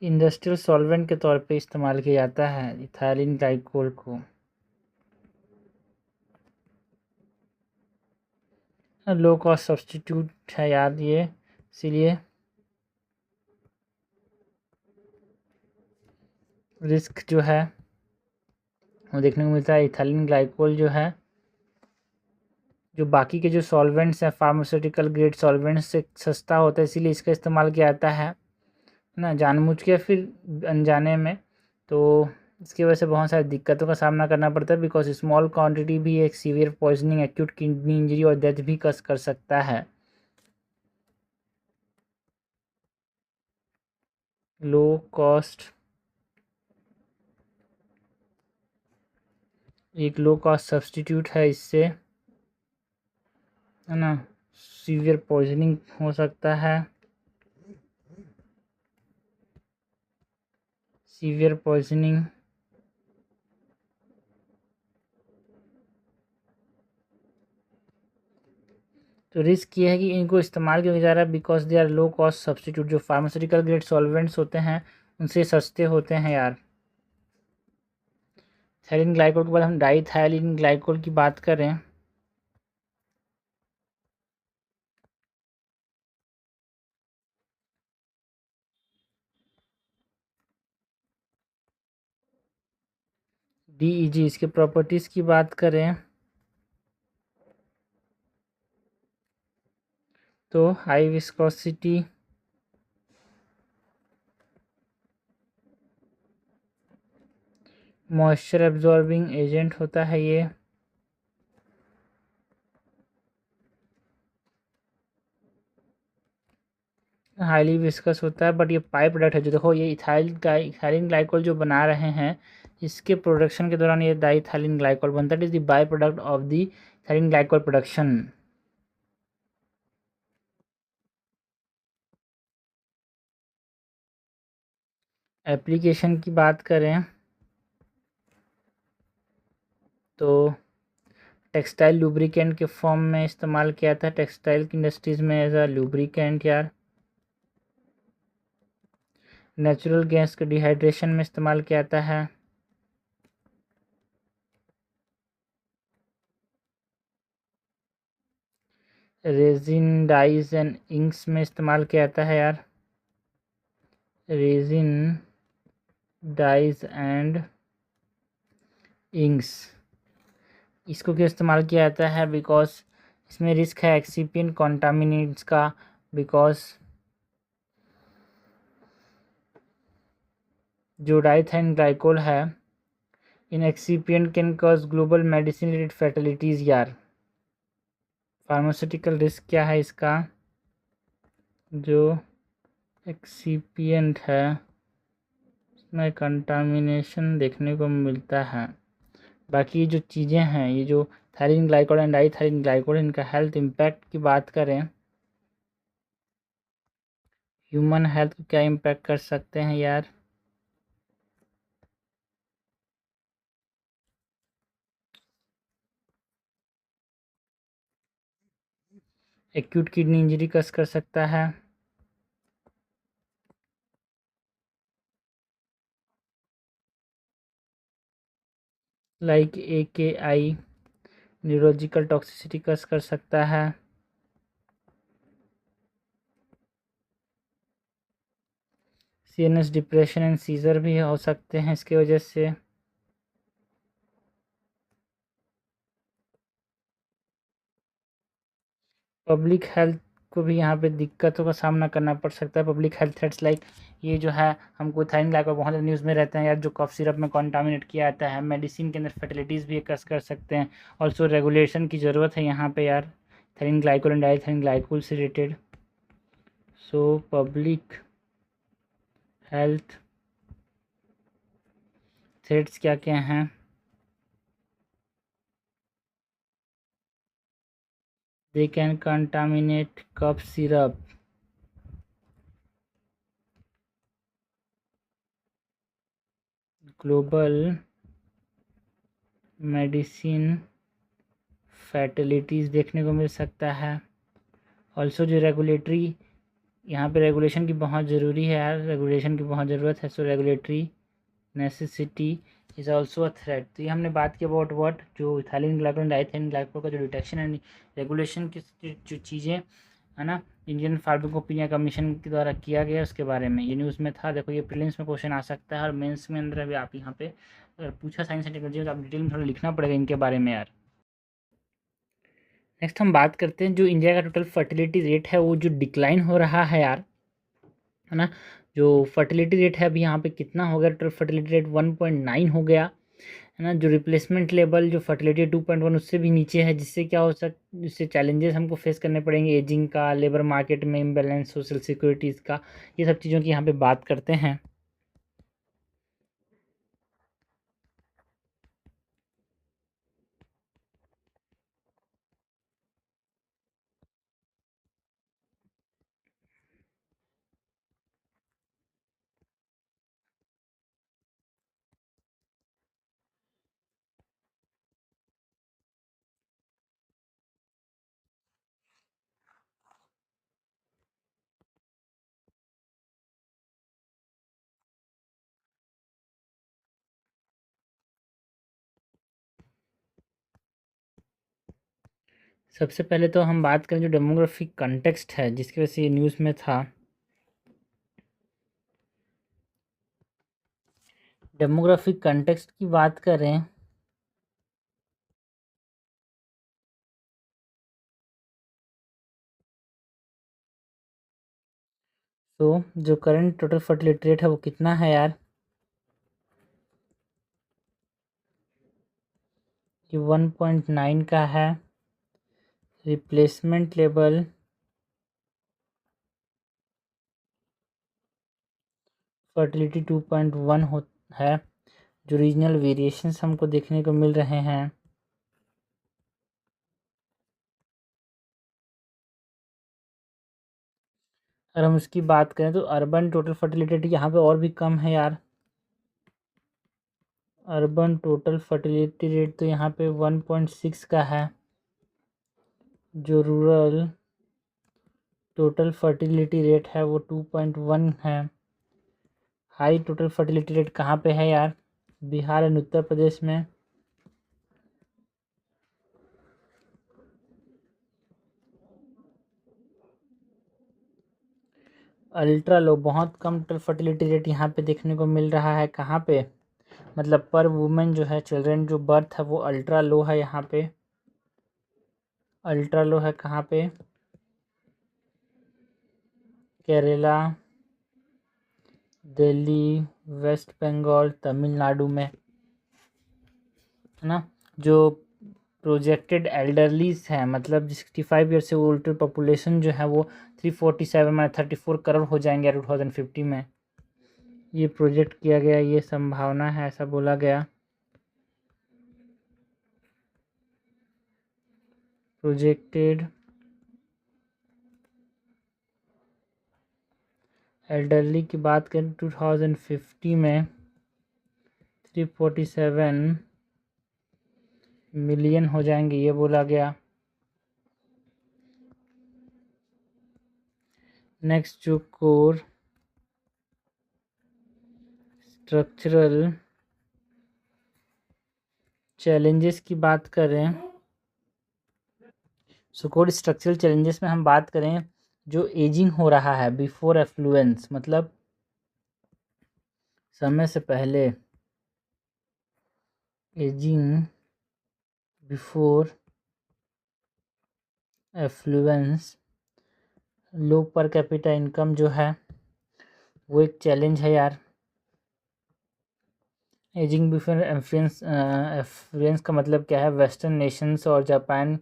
Speaker 1: इंडस्ट्रियल सॉल्वेंट के तौर पे इस्तेमाल किया जाता है इथाइलिन ग्लाइकोल को। लो कॉस्ट सब्स्टिट्यूट है यार ये, इसीलिए रिस्क जो है वो देखने को मिलता है। इथाइलिन ग्लाइकोल जो है जो बाकी के जो सॉल्वेंट्स हैं फार्मास्यूटिकल ग्रेड सॉल्वेंट्स से सस्ता होता है, इसीलिए इसका इस्तेमाल किया जाता है ना, जानबूझ के फिर अनजाने में। तो इसकी वजह से बहुत सारी दिक्कतों का सामना करना पड़ता है, बिकॉज स्मॉल क्वांटिटी भी एक severe poisoning, acute kidney injury और डेथ भी कर सकता है। लो कॉस्ट, एक लो कॉस्ट सब्स्टिट्यूट है इससे, है ना। सीवियर पॉइजनिंग हो सकता है, सीवियर पॉइजनिंग। तो रिस्क ये है कि इनको इस्तेमाल क्यों किया जा रहा है, because they are low cost substitute. जो फार्मास्यूटिकल ग्रेड सॉल्वेंट्स होते हैं उनसे सस्ते होते हैं यार। थायलिन ग्लाइकोल के बाद हम डाई थायलिन ग्लाइकोल की बात करें DEG, इसके प्रॉपर्टीज़ की बात करें तो high viscosity, moisture absorbing agent होता है ये। हाईली विस्कस होता है, बट ये पाई प्रोडक्ट है। जो देखो ये इथाइलिन ग्लाइकोल जो बना रहे हैं इसके प्रोडक्शन के दौरान ये डाइथाइलिन ग्लाइकोल बनता है। It is the by product of the ethylene glycol production. Application की बात करें तो टेक्सटाइल लुब्रिकेंट के फॉर्म में इस्तेमाल किया था टेक्सटाइल की इंडस्ट्रीज़ में एज अ लुब्रिकेंट यार। नेचुरल गैस के डिहाइड्रेशन में इस्तेमाल किया जाता है। रेजिन डाइज एंड इंक्स में इस्तेमाल किया जाता है यार। रेजिन डाइज एंड इंक्स, इसको क्यों इस्तेमाल किया जाता है, बिकॉज इसमें रिस्क है एक्सिपिएंट कॉन्टामिनेंट्स का, बिकॉज जो डाइथाइन ग्लाइकोल है इन excipient can cause global medicine related fatalities यार। फार्मास्यूटिकल रिस्क क्या है इसका, जो एक्सिपिएंट है इसमें कंटामिनेशन देखने को मिलता है। बाकी जो चीज़ें हैं ये जो थायरीन ग्लाइकोल एंड डाइथाइलिन ग्लाइकोल इनका हेल्थ इम्पैक्ट की बात करें, ह्यूमन हेल्थ को क्या इम्पैक्ट कर सकते हैं यार। एक्यूट किडनी इंजरी कस कर सकता है, लाइक AKI न्यूरोलॉजिकल टॉक्सिसिटी कस कर सकता है, CNS डिप्रेशन एंड सीजर भी हो सकते हैं इसके वजह से। पब्लिक हेल्थ को भी यहाँ पे दिक्कतों का सामना करना पड़ सकता है। पब्लिक हेल्थ थ्रेट्स लाइक ये जो है हमको थायरीन ग्लाइकोल बहुत ज़्यादा न्यूज़ में रहते हैं यार, जो कफ सिरप में कॉन्टामिनेट किया जाता है, मेडिसिन के अंदर फर्टिलिटीज़ भी कस कर सकते हैं। ऑल्सो रेगुलेशन की ज़रूरत है यहाँ पे यार, थायरीन ग्लाइकोल एंड डाइथाइलिन ग्लाइकोल से related. So public health threats क्या क्या हैं, they can contaminate cough syrup, global medicine fatalities देखने को मिल सकता है। ऑल्सो जो रेगुलेटरी यहाँ पे रेगुलेशन की बहुत ज़रूरी है यार, रेगुलेशन की बहुत ज़रूरत है। So regulatory necessity is also a threat. तो ये हमने बात की अबाउट व्हाट, जो इथाइलिन ग्लाइकोल डाइथाइलिन ग्लाइकोल का जो डिटेक्शन एंड रेगुलेशन की जो चीज़ें है ना, इंडियन फार्माकोपिया कमीशन के द्वारा किया गया उसके बारे में ये न्यूज़ में था। देखो ये प्रीलिम्स में क्वेश्चन आ सकता है और मेंस में अंदर अभी आप यहाँ पे अगर पूछा साइंस एंड टेक्नोलॉजी तो आप डिटेल में थोड़ा लिखना पड़ेगा इनके बारे में यार। नेक्स्ट हम बात करते हैं जो इंडिया का टोटल फर्टिलिटी रेट है वो जो डिक्लाइन हो रहा है यार, है ना। जो फर्टिलिटी रेट है अभी यहाँ पे कितना हो गया, टोटल फर्टिलिटी रेट 1.9 हो गया, है ना। जो रिप्लेसमेंट लेवल जो फर्टिलिटी 2.1 उससे भी नीचे है, जिससे क्या हो जिससे चैलेंजेस हमको फेस करने पड़ेंगे, एजिंग का, लेबर मार्केट में इम्बैलेंस, सोशल सिक्योरिटीज़ का, ये सब चीज़ों की यहाँ पे बात करते हैं। सबसे पहले तो हम बात करें जो डेमोग्राफिक कंटेक्स्ट है जिसकी वजह से ये न्यूज़ में था। डेमोग्राफिक कंटेक्स्ट की बात करें तो जो करंट टोटल फर्टिलिटी रेट है वो कितना है यार, ये 1.9 का है। रिप्लेसमेंट लेवल फर्टिलिटी 2.1 है। जो रीजनल वेरिएशंस हमको देखने को मिल रहे हैं, अगर हम इसकी बात करें तो अर्बन टोटल फर्टिलिटी रेट यहाँ पे और भी कम है यार। अर्बन टोटल फर्टिलिटी रेट तो यहाँ पे 1.6 का है। जो रूरल टोटल फर्टिलिटी रेट है वो 2.1 है। हाई टोटल फर्टिलिटी रेट कहाँ पे है यार, बिहार एंड उत्तर प्रदेश में। अल्ट्रा लो बहुत कम टोटल फर्टिलिटी रेट यहाँ पे देखने को मिल रहा है। कहाँ पे, मतलब पर वुमेन जो है, चिल्ड्रन जो बर्थ है वो अल्ट्रा लो है यहाँ पे। अल्ट्रा लो है कहाँ पे? केरला, दिल्ली, वेस्ट बंगाल, तमिलनाडु में, है ना। जो प्रोजेक्टेड एल्डरलीज हैं, मतलब 65 ईयर से ओल्ड पॉपुलेशन जो है वो 347 में 34 करोड़ हो जाएंगे 2050 में। ये प्रोजेक्ट किया गया, ये संभावना है, ऐसा बोला गया। प्रोजेक्टेड एल्डरली की बात करें 2050 में 347 मिलियन हो जाएंगे, ये बोला गया। नेक्स्ट जो कोर स्ट्रक्चरल चैलेंजेस की बात करें, सो कोर स्ट्रक्चरल चैलेंजेस में हम बात करें जो एजिंग हो रहा है बिफोर एफ्लुएंस, मतलब समय से पहले, एजिंग बिफोर एफ्लुएंस, लो पर कैपिटा इनकम जो है वो एक चैलेंज है यार। एजिंग बिफोर एफ्लुएंस का मतलब क्या है? वेस्टर्न नेशंस और जापान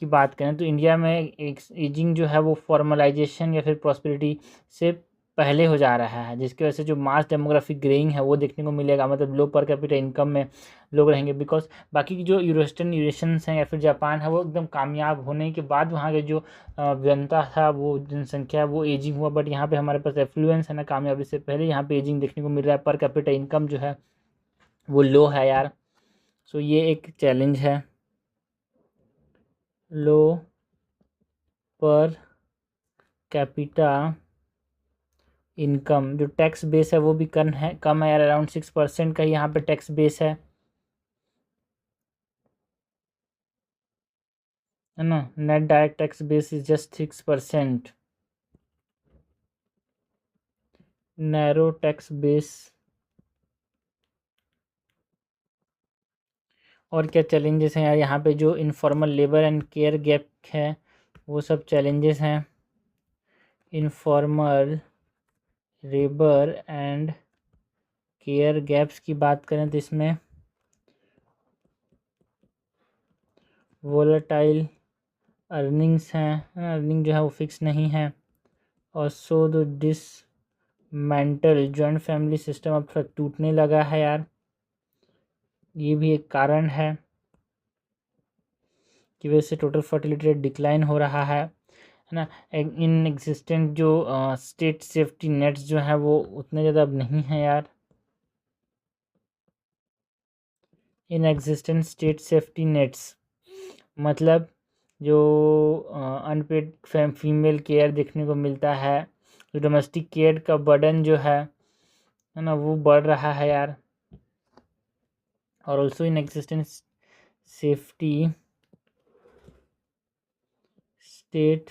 Speaker 1: की बात करें तो इंडिया में एक एजिंग जो है वो फॉर्मलाइजेशन या फिर प्रॉस्पेरिटी से पहले हो जा रहा है, जिसकी वजह से जो मास डेमोग्राफिक ग्रेइंग है वो देखने को मिलेगा, मतलब लो पर कैपिटा इनकम में लोग रहेंगे। बिकॉज बाकी की जो यूरोस्टर्न नेशंस हैं या फिर जापान है वो एकदम कामयाब होने के बाद वहाँ के जो जनता था, वो जनसंख्या, वो एजिंग हुआ। बट यहाँ पे हमारे पास एफ्लुएंस है ना, कामयाबी से पहले यहाँ पे एजिंग देखने को मिल रहा है, पर कैपिटा इनकम जो है वो लो है यार। सो ये एक चैलेंज है, लो पर कैपिटा इनकम। जो टैक्स बेस है वो भी कम है यार, अराउंड 6% का यहाँ पे टैक्स बेस है ना। Net direct tax base is just 6%, narrow tax base. और क्या चैलेंजेस हैं यार यहाँ पे? जो informal labour and care gap है वो सब चैलेंजेस हैं। Informal labour and care gaps की बात करें तो इसमें वोलेटाइल अर्निंग्स हैं, अर्निंग जो है वो फिक्स नहीं है। और so the dismantle joint family system अब थोड़ा टूटने लगा है यार, ये भी एक कारण है की वजह से टोटल फर्टिलिटी रेट डिक्लाइन हो रहा है ना। इन एग्जिस्टेंट जो स्टेट सेफ्टी नेट्स जो है वो उतने ज़्यादा अब नहीं है यार। इन एग्जिस्टेंट स्टेट सेफ्टी नेट्स मतलब जो अनपेड फीमेल केयर देखने को मिलता है, जो डोमेस्टिक केयर का बर्डन जो है ना, वो बढ़ रहा है यार। और also in existence safety state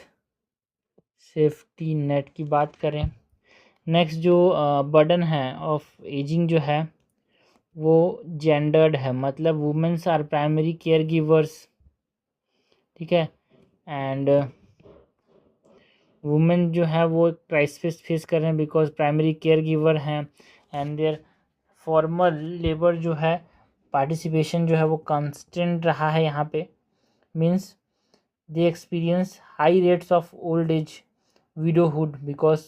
Speaker 1: safety net की बात करें। नेक्स्ट जो बर्डन है ऑफ एजिंग जो है वो जेंडर्ड है, मतलब womens are primary care givers, ठीक है। एंड वुमेन जो है वो क्राइसिस फेस कर रहे हैं बिकॉज प्राइमरी केयर गिवर हैं, एंड देयर फॉर्मल लेबर जो है पार्टिसिपेशन जो है वो कांस्टेंट रहा है यहाँ पे। Means they experience high rates of old age widowhood, because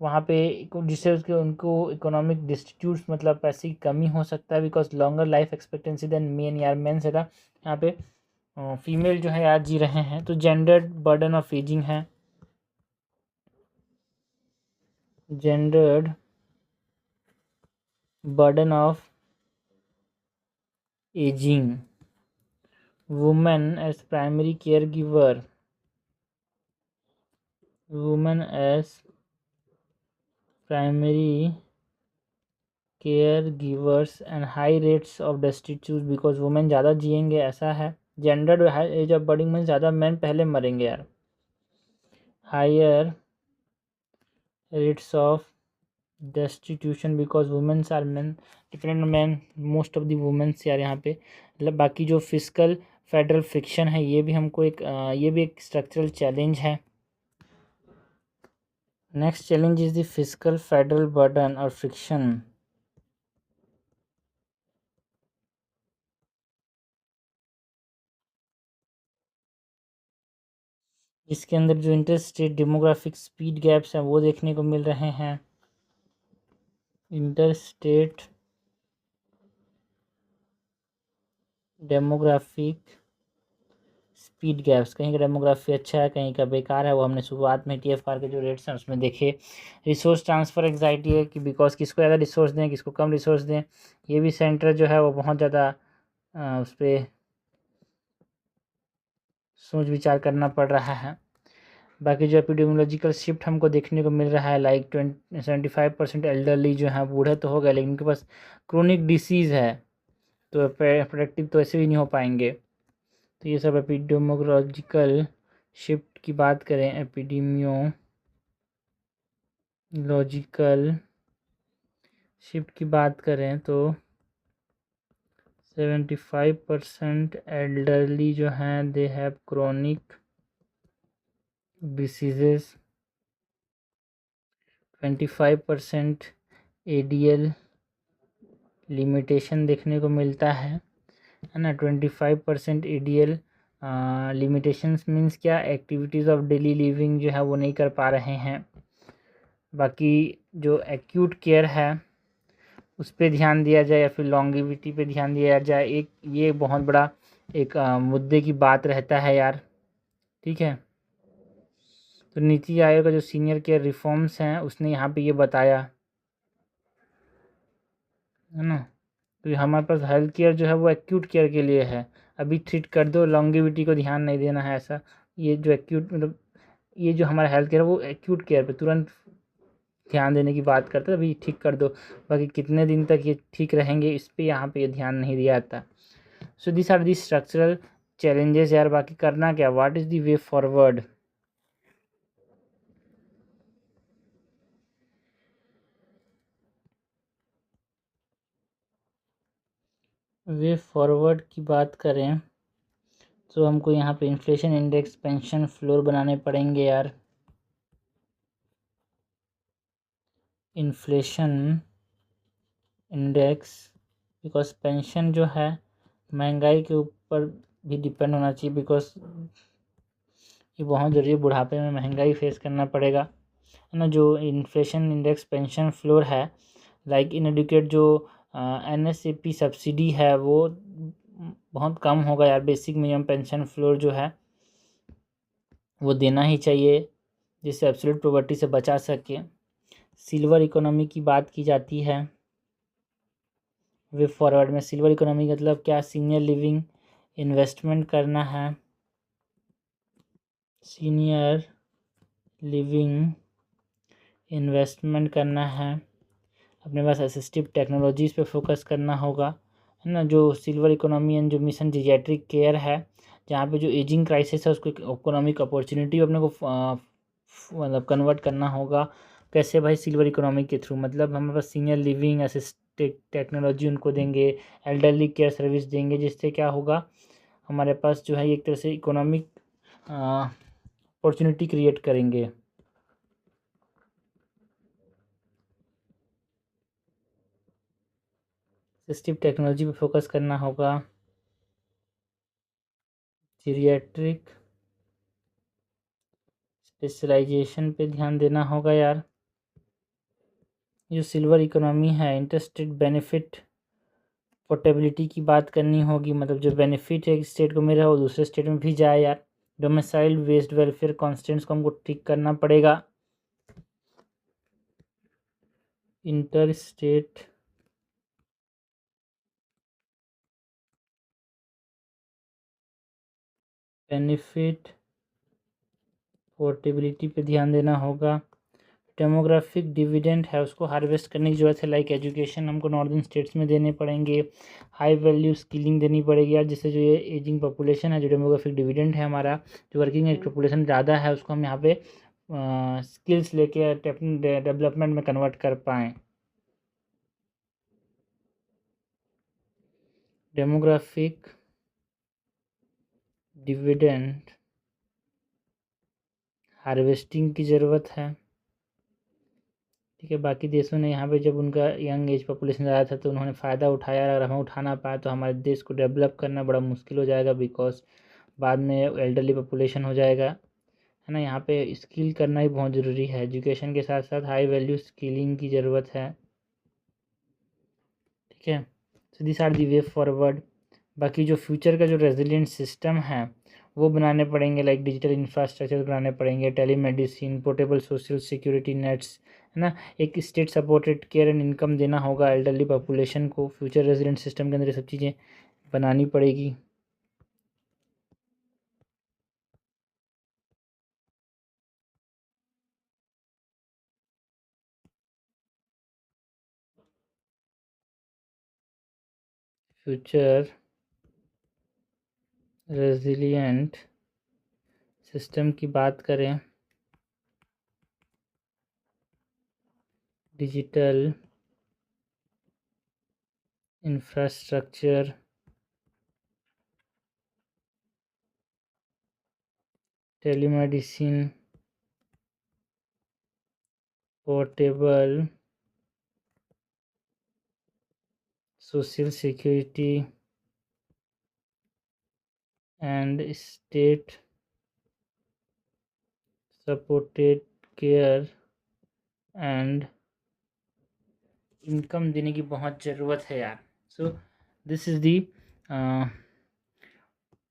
Speaker 1: वहाँ पे जिससे उसके उनको इकोनॉमिक डिस्ट्रीब्यूट, मतलब पैसे की कमी हो सकता है, because longer life expectancy than men यार। मेन से था यहाँ पे फीमेल जो है यार जी रहे हैं। तो जेंडर्ड बर्डन ऑफ एजिंग है, gendered burden of ageing, women as primary care giver, women as primary care givers and high rates of destitute, because women ज़्यादा जिएंगे, ऐसा है। जेंडर्ड एज ऑफ बर्डिंग में ज़्यादा मैन पहले मरेंगे यार। Higher rates of destitution because womens are man dependent man, most of the womens यार यहाँ पे। मतलब बाकी जो फिजिकल फेडरल फ्रिक्शन है, ये भी हमको ये भी एक स्ट्रक्चरल चैलेंज है। Next challenge is the physical federal burden और फ्रिक्शन। इसके अंदर जो inter state demographic speed gaps हैं वो देखने को मिल रहे हैं। Inter state demographic speed gaps, कहीं का डेमोग्राफी अच्छा है, कहीं का बेकार है, वो हमने शुरुआत में TFR के जो रेट्स हैं उसमें देखे। रिसोर्स ट्रांसफ़र एग्जाइटी है कि बिकॉज किसको ज़्यादा रिसोर्स दें, किसको कम रिसोर्स दें, ये भी सेंटर जो है वो बहुत ज़्यादा उस पर सोच विचार करना पड़ रहा है। बाकी जो एपिडेमियोलॉजिकल शिफ्ट हमको देखने को मिल रहा है, लाइक 75% एल्डरली जो है बूढ़े तो हो गए लेकिन उनके पास क्रोनिक डिसीज़ है, तो प्रोडक्टिव तो ऐसे भी नहीं हो पाएंगे। तो ये सब एपिडेमियोलॉजिकल शिफ्ट की बात करें, एपिडेमियोलॉजिकल शिफ्ट की बात करें तो 75% एल्डरली जो हैं they have chronic diseases, 25% ADL limitation देखने को मिलता है ना। 25% ADL लिमिटेशंस मीन्स क्या, एक्टिविटीज़ ऑफ डेली लिविंग जो है वो नहीं कर पा रहे हैं। बाकी जो एक्यूट केयर है उस पर ध्यान दिया जाए या फिर लॉन्गिविटी पे ध्यान दिया जाए, एक ये बहुत बड़ा एक मुद्दे की बात रहता है यार। ठीक है, तो नीति आयोग का जो सीनियर केयर रिफॉर्म्स हैं उसने यहाँ पे ये बताया है ना। तो हमारे पास हेल्थ केयर जो है वो एक्यूट केयर के लिए है, अभी ट्रीट कर दो, लॉन्गिविटी को ध्यान नहीं देना है ऐसा। ये जो एक्यूट मतलब ये जो हमारा हेल्थ केयर है वो एक्यूट केयर पे तुरंत ध्यान देने की बात करते हैं, अभी ठीक कर दो, बाकी कितने दिन तक ये ठीक रहेंगे इस पे यहाँ पे ये ध्यान नहीं दिया जाता। So this are the structural challenges यार। बाकी करना क्या, what is the way forward. Way forward की बात करें तो हमको यहाँ पे इन्फ्लेशन इंडेक्स पेंशन फ्लोर बनाने पड़ेंगे यार। इन्फ्लेशन इंडेक्स, बिकॉज पेंशन जो है महंगाई के ऊपर भी डिपेंड होना चाहिए, बिकॉज ये बहुत ज़रूरी है, बुढ़ापे में महंगाई फेस करना पड़ेगा है ना। जो इन्फ्लेशन इंडेक्स पेंशन फ्लोर है, लाइक इनएडुकेट जो NSAP सब्सिडी है वो बहुत कम होगा यार। बेसिक मिनिमम पेंशन फ्लोर जो है वो देना ही चाहिए जिससे एब्सोल्यूट पॉवर्टी से बचा सके। सिल्वर इकोनॉमी की बात की जाती है वे फॉरवर्ड में। सिल्वर इकोनॉमी मतलब क्या, सीनियर लिविंग इन्वेस्टमेंट करना है, सीनियर लिविंग इन्वेस्टमेंट करना है, अपने पास असिस्टिव टेक्नोलॉजीज़ पे फोकस करना होगा है ना। जो सिल्वर इकोनॉमी एंड जो मिशन जीरियाट्रिक केयर है, जहाँ पे जो एजिंग क्राइसिस है उसको इकोनॉमिक अपॉर्चुनिटी अपने को मतलब कन्वर्ट करना होगा। कैसे भाई, सिल्वर इकोनॉमी के थ्रू, मतलब हमारे पास सीनियर लिविंग असिस्टिव टेक्नोलॉजी उनको देंगे, एल्डरली केयर सर्विस देंगे, जिससे क्या होगा हमारे पास जो है एक तरह से इकोनॉमिक अपॉर्चुनिटी क्रिएट करेंगे। असिस्टिव टेक्नोलॉजी पे फोकस करना होगा, जीरियाट्रिक स्पेशलाइजेशन पे ध्यान देना होगा यार। जो सिल्वर इकोनॉमी है, इंटरस्टेट बेनिफिट पोर्टेबिलिटी की बात करनी होगी, मतलब जो बेनिफिट है एक स्टेट को मिल रहा है वो दूसरे स्टेट में भी जाए यार। डोमिसाइल बेस्ड वेलफेयर कॉन्स्टेंट्स को हमको ठीक करना पड़ेगा। इंटर स्टेट बेनिफिट पोर्टेबिलिटी पे ध्यान देना होगा। डेमोग्राफिक डिविडेंड है उसको हार्वेस्ट करने की ज़रूरत है, लाइक एजुकेशन हमको नॉर्दर्न स्टेट्स में देने पड़ेंगे, हाई वैल्यू स्किलिंग देनी पड़ेगी यार, जिससे जो ये एजिंग पॉपुलेशन है, जो डेमोग्राफिक डिविडेंड है हमारा, जो वर्किंग एज पॉपुलेशन ज़्यादा है उसको हम यहाँ पे स्किल्स लेके डेवलपमेंट में कन्वर्ट कर पाएँ। डेमोग्राफिक डिविडेंड हार्वेस्टिंग की ज़रूरत है। ठीक है, बाकी देशों ने यहाँ पे जब उनका यंग एज पॉपुलेशन ज़्यादा था तो उन्होंने फ़ायदा उठाया, अगर हम उठाना पाए तो हमारे देश को डेवलप करना बड़ा मुश्किल हो जाएगा, बिकॉज बाद में एल्डरली पॉपुलेशन हो जाएगा, है ना। यहाँ पे स्किल करना ही बहुत ज़रूरी है, एजुकेशन के साथ साथ हाई वैल्यू स्किलिंग की ज़रूरत है। ठीक है, so this are the way forward. बाकी जो फ्यूचर का जो रेजिलिएंट सिस्टम है वो बनाने पड़ेंगे, लाइक डिजिटल इंफ्रास्ट्रक्चर बनाने पड़ेंगे, telemedicine, portable social security nets, है ना। एक state supported care and income देना होगा एल्डरली पॉपुलेशन को। फ्यूचर रेजिलिएंट सिस्टम के अंदर ये सब चीज़ें बनानी पड़ेगी। फ्यूचर रेजिलिएंट सिस्टम की बात करें, digital infrastructure, telemedicine, portable social security and state supported care and income देने की बहुत ज़रूरत है यार। So this is the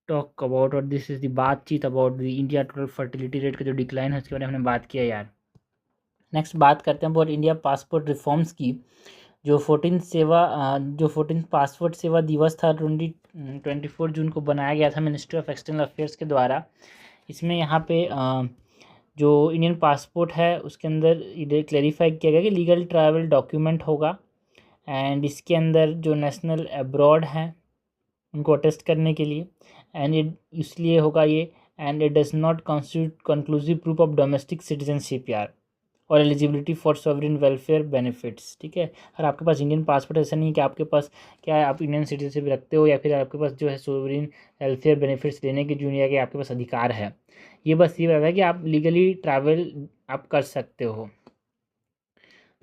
Speaker 1: talk about, और दिस इज़ दी बातचीत about the India total fertility rate का जो डिक्लाइन है उसके बारे में हमने बात किया यार। नेक्स्ट बात करते हैं अबाउट इंडिया पासपोर्ट रिफॉर्म्स की। जो 14 पासपोर्ट सेवा दिवस था 24 जून को बनाया गया था मिनिस्ट्री ऑफ एक्सटर्नल अफेयर्स के द्वारा। इसमें यहाँ पे जो इंडियन पासपोर्ट है उसके अंदर इधर क्लैरिफाई किया गया कि लीगल ट्रैवल डॉक्यूमेंट होगा, एंड इसके अंदर जो नेशनल अब्रॉड हैं उनको अटेस्ट करने के लिए, एंड इसलिए होगा ये, and it does not constitute conclusive proof of domestic citizenship यार, और eligibility for sovereign welfare benefits. ठीक है, और आपके पास इंडियन पासपोर्ट ऐसा नहीं है कि आपके पास क्या है, आप इंडियन सिटीजनशिप रखते हो या फिर आपके पास जो है सॉवरेन वेलफेयर बेनिफिट्स लेने की दुनिया के आपके पास अधिकार है। ये बस ये बात है कि आप लीगली ट्रैवल आप कर सकते हो।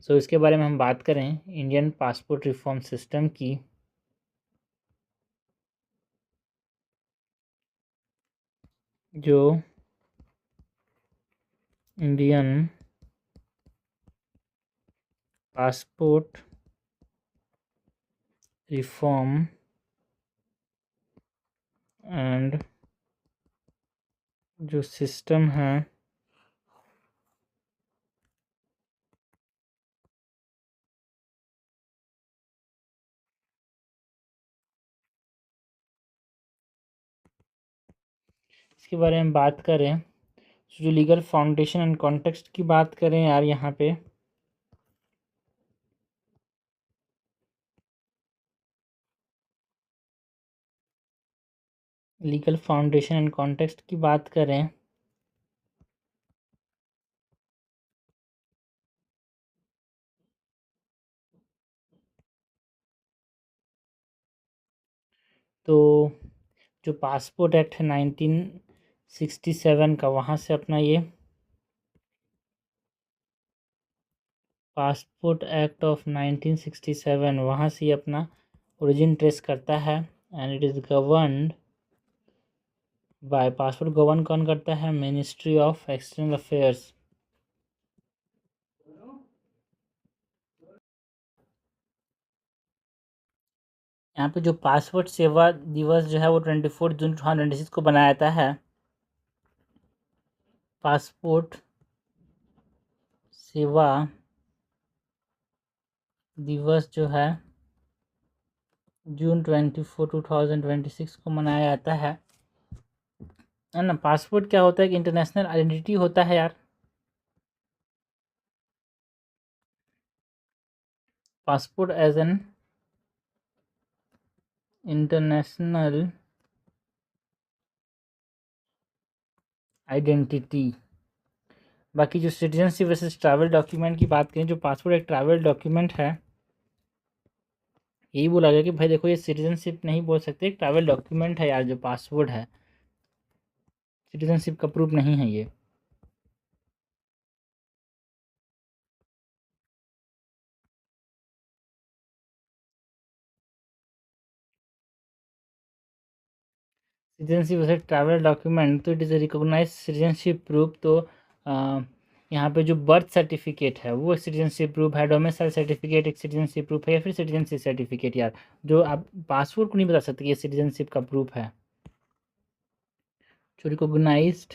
Speaker 1: सो इसके बारे में हम बात करें इंडियन पासपोर्ट रिफॉर्म सिस्टम की। जो इंडियन पासपोर्ट रिफॉर्म एंड जो सिस्टम है इसके बारे में बात करें, जो लीगल फाउंडेशन एंड कॉन्टेक्स्ट की बात करें यार, यहाँ पे लीगल फाउंडेशन एंड कॉन्टेक्स्ट की बात करें तो जो पासपोर्ट एक्ट है 1967 का, वहाँ से अपना ये पासपोर्ट एक्ट ऑफ 1967 वहाँ से अपना ओरिजिन ट्रेस करता है, and it is governed bye, passport govern कौन करता है, मिनिस्ट्री ऑफ एक्सटर्नल अफेयर्स। यहाँ पे जो पासपोर्ट सेवा दिवस जो है वो 24 जून 2026 को बनाया जाता है। पासपोर्ट सेवा दिवस जो है जून 24 2026 को मनाया जाता है ना। पासपोर्ट क्या होता है कि इंटरनेशनल आइडेंटिटी होता है यार। Passport as an international identity. बाकी जो सिटीजनशिप वर्सेस ट्रैवल डॉक्यूमेंट की बात करें, जो पासपोर्ट एक ट्रैवल डॉक्यूमेंट है, यही बोला गया कि भाई देखो ये सिटीजनशिप नहीं बोल सकते, एक ट्रैवल डॉक्यूमेंट है यार जो पासपोर्ट है। सिटीजनशिप का प्रूफ नहीं है ये। सिटीजनशिप वैसे ट्रैवल डॉक्यूमेंट तो it is a recognise citizenship proof. तो यहाँ पे जो बर्थ सर्टिफिकेट है वो सिटीजनशिप प्रूफ है, डोमिसाइल सर्टिफिकेट एक सिटीजनशिप प्रूफ है, या फिर सिटीजनशिप सर्टिफिकेट यार, जो आप पासपोर्ट को नहीं बता सकते कि ये सिटीजनशिप का प्रूफ है। जो रिकॉग्नाइज्ड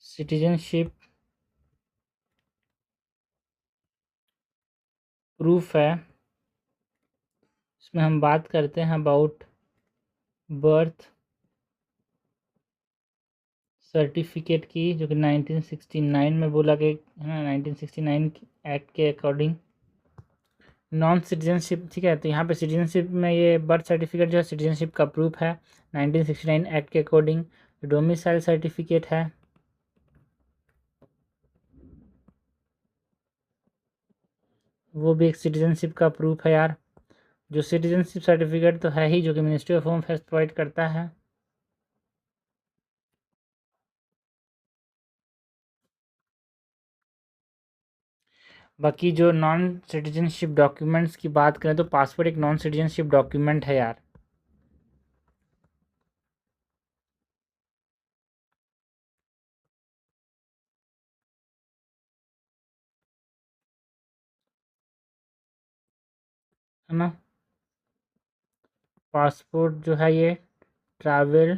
Speaker 1: सिटीजनशिप प्रूफ है, इसमें हम बात करते हैं अबाउट बर्थ सर्टिफिकेट की, जो कि 1969 में बोला गया है ना, 1969 एक्ट के अकॉर्डिंग नॉन सिटीजनशिप। ठीक है, तो यहाँ पे सिटीजनशिप में ये बर्थ सर्टिफिकेट जो है सिटीजनशिप का प्रूफ है 1969 एक्ट के अकॉर्डिंग। डोमिसाइल सर्टिफिकेट है, वो भी एक सिटीजनशिप का प्रूफ है यार। जो सिटीजनशिप सर्टिफिकेट तो है ही, जो कि ministry of home affairs provide करता है। बाकी जो नॉन सिटीजनशिप डॉक्यूमेंट्स की बात करें तो पासपोर्ट एक नॉन सिटीजनशिप डॉक्यूमेंट है यार। है ना, पासपोर्ट जो है ये ट्रैवल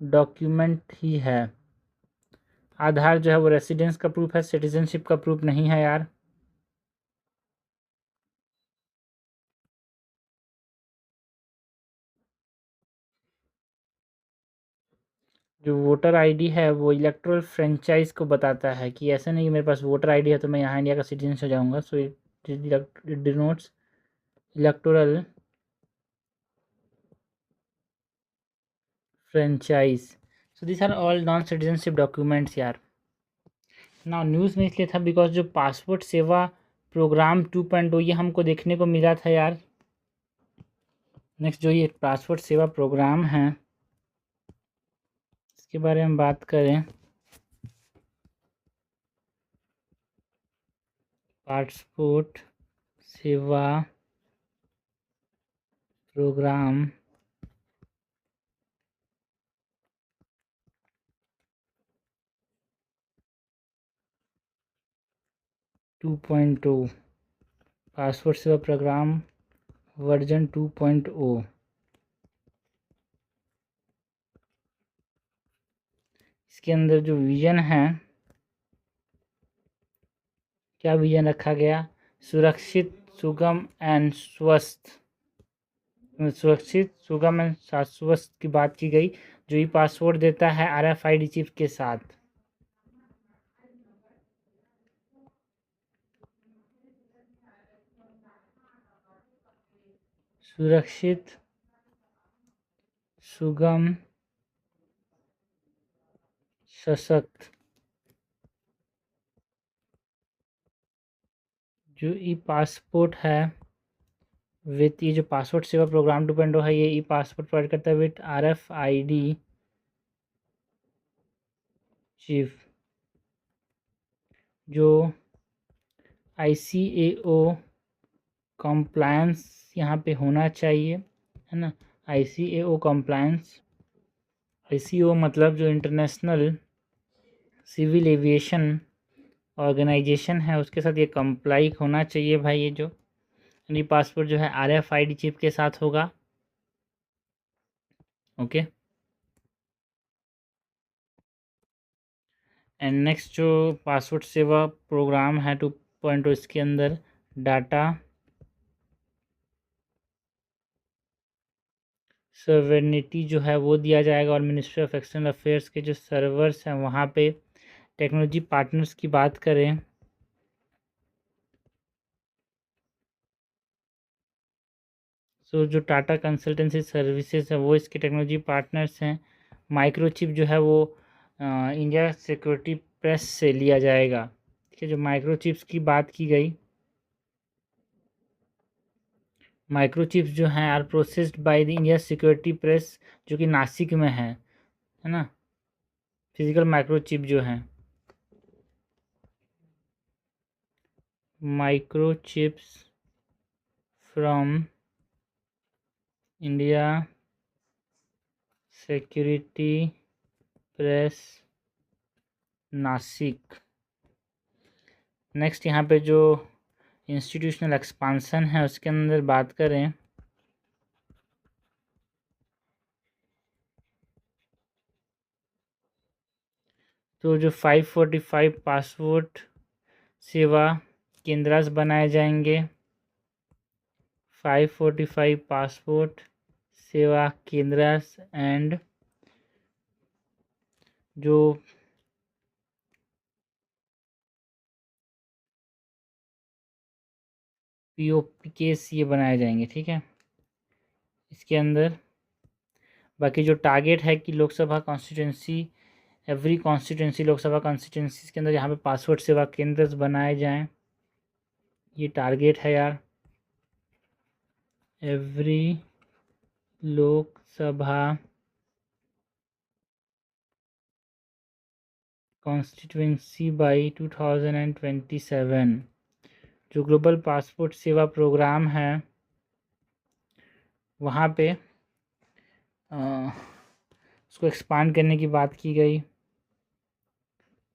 Speaker 1: डॉक्यूमेंट ही है। आधार जो है वो रेसिडेंस का प्रूफ है, सिटीजनशिप का प्रूफ नहीं है यार। जो वोटर आईडी है वो इलेक्टोरल फ्रेंचाइज को बताता है, कि ऐसा नहीं कि मेरे पास वोटर आईडी है तो मैं यहाँ इंडिया का सिटीजन हो जाऊँगा। So it denotes electoral franchise. So this are all non citizenship documents यार। ना न्यूज़ में इसलिए था बिकॉज जो पासपोर्ट सेवा प्रोग्राम 2.0 ये हमको देखने को मिला था यार। नेक्स्ट जो ये पासपोर्ट सेवा प्रोग्राम है इसके बारे में बात करें। पासपोर्ट सेवा प्रोग्राम 2.0, पासपोर्ट सेवा प्रोग्राम वर्जन 2.0। इसके अंदर जो विजन है, क्या विजन रखा गया, सुरक्षित सुगम एंड स्वस्थ, सुरक्षित सुगम एंड स्वस्थ की बात की गई, जो ई पासपोर्ट देता है RFID चिप के साथ। सुरक्षित सुगम सशक्त, जो ई पासपोर्ट है विथ, ये जो पासपोर्ट सेवा प्रोग्राम 2.0 है ये ई पासपोर्ट प्रोवाइड करता है विथ RFID चिप, जो ICAO कंप्लायंस यहाँ पे होना चाहिए, है ना। ICAO कंप्लायंस, ICAO मतलब जो इंटरनेशनल सिविल एविएशन ऑर्गेनाइजेशन है उसके साथ ये कंप्लाई होना चाहिए भाई। ये जो यानी पासपोर्ट जो है RFID चिप के साथ होगा। ओके, एंड नेक्स्ट जो पासपोर्ट सेवा प्रोग्राम है 2.0 इसके अंदर डाटा सॉवरेनिटी जो है वो दिया जाएगा, और मिनिस्ट्री ऑफ एक्सटर्नल अफेयर्स के जो सर्वर्स हैं वहाँ पे टेक्नोलॉजी पार्टनर्स की बात करें सो जो टाटा कंसल्टेंसी सर्विसेज है वो इसके टेक्नोलॉजी पार्टनर्स हैं। माइक्रोचिप जो है वो इंडिया सिक्योरिटी प्रेस से लिया जाएगा। ठीक है, जो माइक्रोचिप्स की बात की गई, माइक्रोचिप्स जो हैं are processed by the India security press, जो कि नासिक में है ना। फिजिकल माइक्रोचिप जो हैं, microchips from India security press Nashik. Next यहाँ पे जो इंस्टीट्यूशनल एक्सपांसन है उसके अंदर बात करें तो जो 545 पासपोर्ट सेवा केंद्रास बनाए जाएंगे, 545 पासपोर्ट सेवा केंद्रास, एंड जो पीओपी केस ये बनाए जाएंगे, ठीक है। इसके अंदर बाकी जो टारगेट है कि Lok Sabha constituency, every constituency Lok Sabha constituency के अंदर यहाँ पे पासपोर्ट सेवा केंद्र बनाए जाएं, ये टारगेट है यार। एवरी लोकसभा कॉन्स्टिट्यूंसी बाई 2027 जो ग्लोबल पासपोर्ट सेवा प्रोग्राम है वहाँ पे उसको एक्सपांड करने की बात की गई।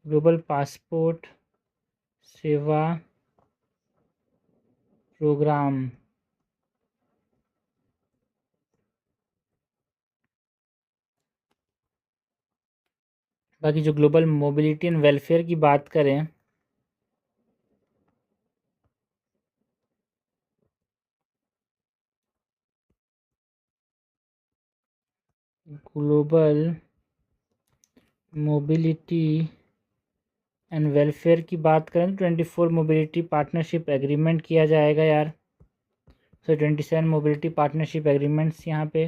Speaker 1: ग्लोबल पासपोर्ट सेवा प्रोग्राम बाकी जो ग्लोबल मोबिलिटी एंड वेलफेयर की बात करें ग्लोबल मोबिलिटी एंड वेलफेयर की बात करें तो 24 मोबिलिटी पार्टनरशिप एग्रीमेंट किया जाएगा यार। तो 27 मोबिलिटी पार्टनरशिप एग्रीमेंट्स यहाँ पे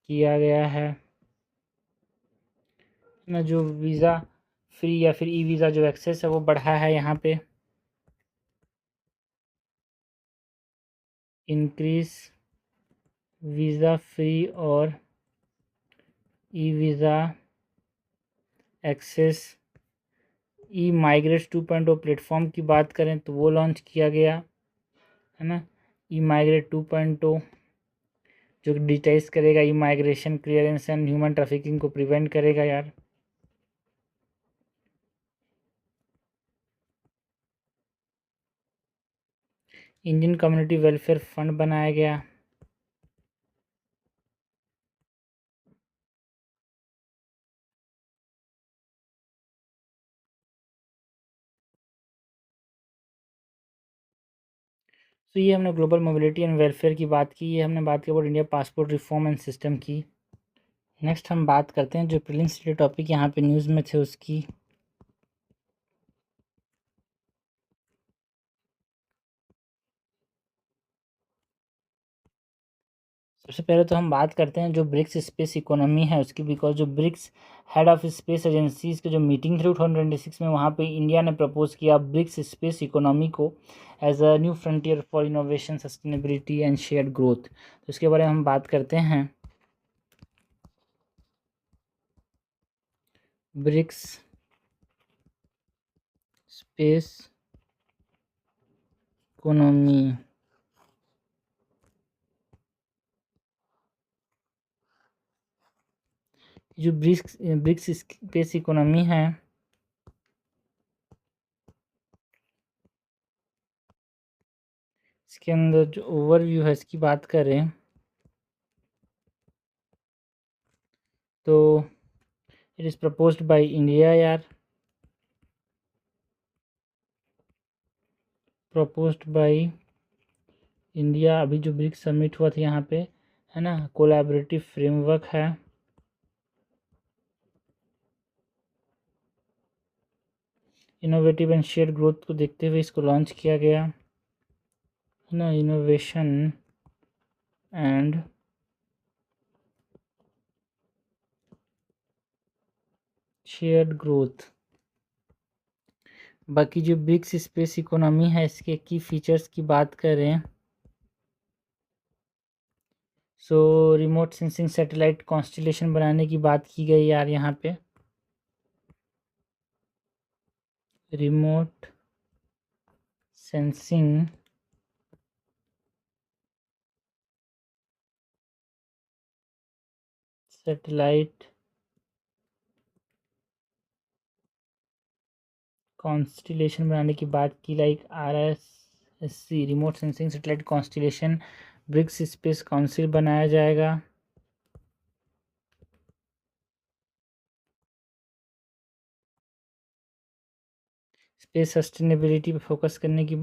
Speaker 1: किया गया है ना। जो वीज़ा फ्री या फिर ई वीज़ा जो एक्सेस है वो बढ़ा है यहाँ पे। इंक्रीज वीज़ा फ्री और ई वीज़ा एक्सेस। ई माइग्रेट 2.0 प्लेटफॉर्म की बात करें तो वो लॉन्च किया गया है ना। ई माइग्रेट 2.0 जो डिजिटाइज करेगा e migration, clearance and human trafficking को प्रिवेंट करेगा यार। इंडियन कम्युनिटी वेलफेयर फंड बनाया गया। तो ये हमने ग्लोबल मोबिलिटी एंड वेलफेयर की बात की, ये हमने बात की about India passport reform and system की। नेक्स्ट हम बात करते हैं जो प्रीलिम्स रिलेटेड टॉपिक यहाँ पे न्यूज़ में थे उसकी। सबसे पहले तो हम बात करते हैं जो ब्रिक्स स्पेस इकोनॉमी है उसकी, बिकॉज जो BRICS head of space agencies की जो मीटिंग थी 2026 में, वहाँ पे इंडिया ने प्रपोज किया ब्रिक्स स्पेस इकोनॉमी को as a new frontier for innovation, sustainability and shared growth. तो इसके बारे में हम बात करते हैं। ब्रिक्स स्पेस इकोनॉमी जो ब्रिक्स स्पेस इकोनॉमी है इसके अंदर जो ओवरव्यू है इसकी बात करें तो it is proposed by India यार, प्रपोज्ड बाय इंडिया। अभी जो ब्रिक्स समिट हुआ था यहाँ पे है ना, कोलैबोरेटिव फ्रेमवर्क है। इनोवेटिव एंड शेयर ग्रोथ को देखते हुए इसको लॉन्च किया गया है ना। इनोवेशन एंड शेयर्ड ग्रोथ बाकी जो ब्रिक्स स्पेस इकोनॉमी है इसके की फीचर्स की बात करें सो रिमोट सेंसिंग सैटेलाइट कॉन्स्टिलेशन बनाने की बात की गई यार यहाँ पे। रिमोट सेंसिंग सैटेलाइट कॉन्स्टिलेशन बनाने की बात की, like RSSC remote sensing satellite constellation BRICS space council बनाया जाएगा। स्पेस सस्टेनेबिलिटी पे फोकस करने की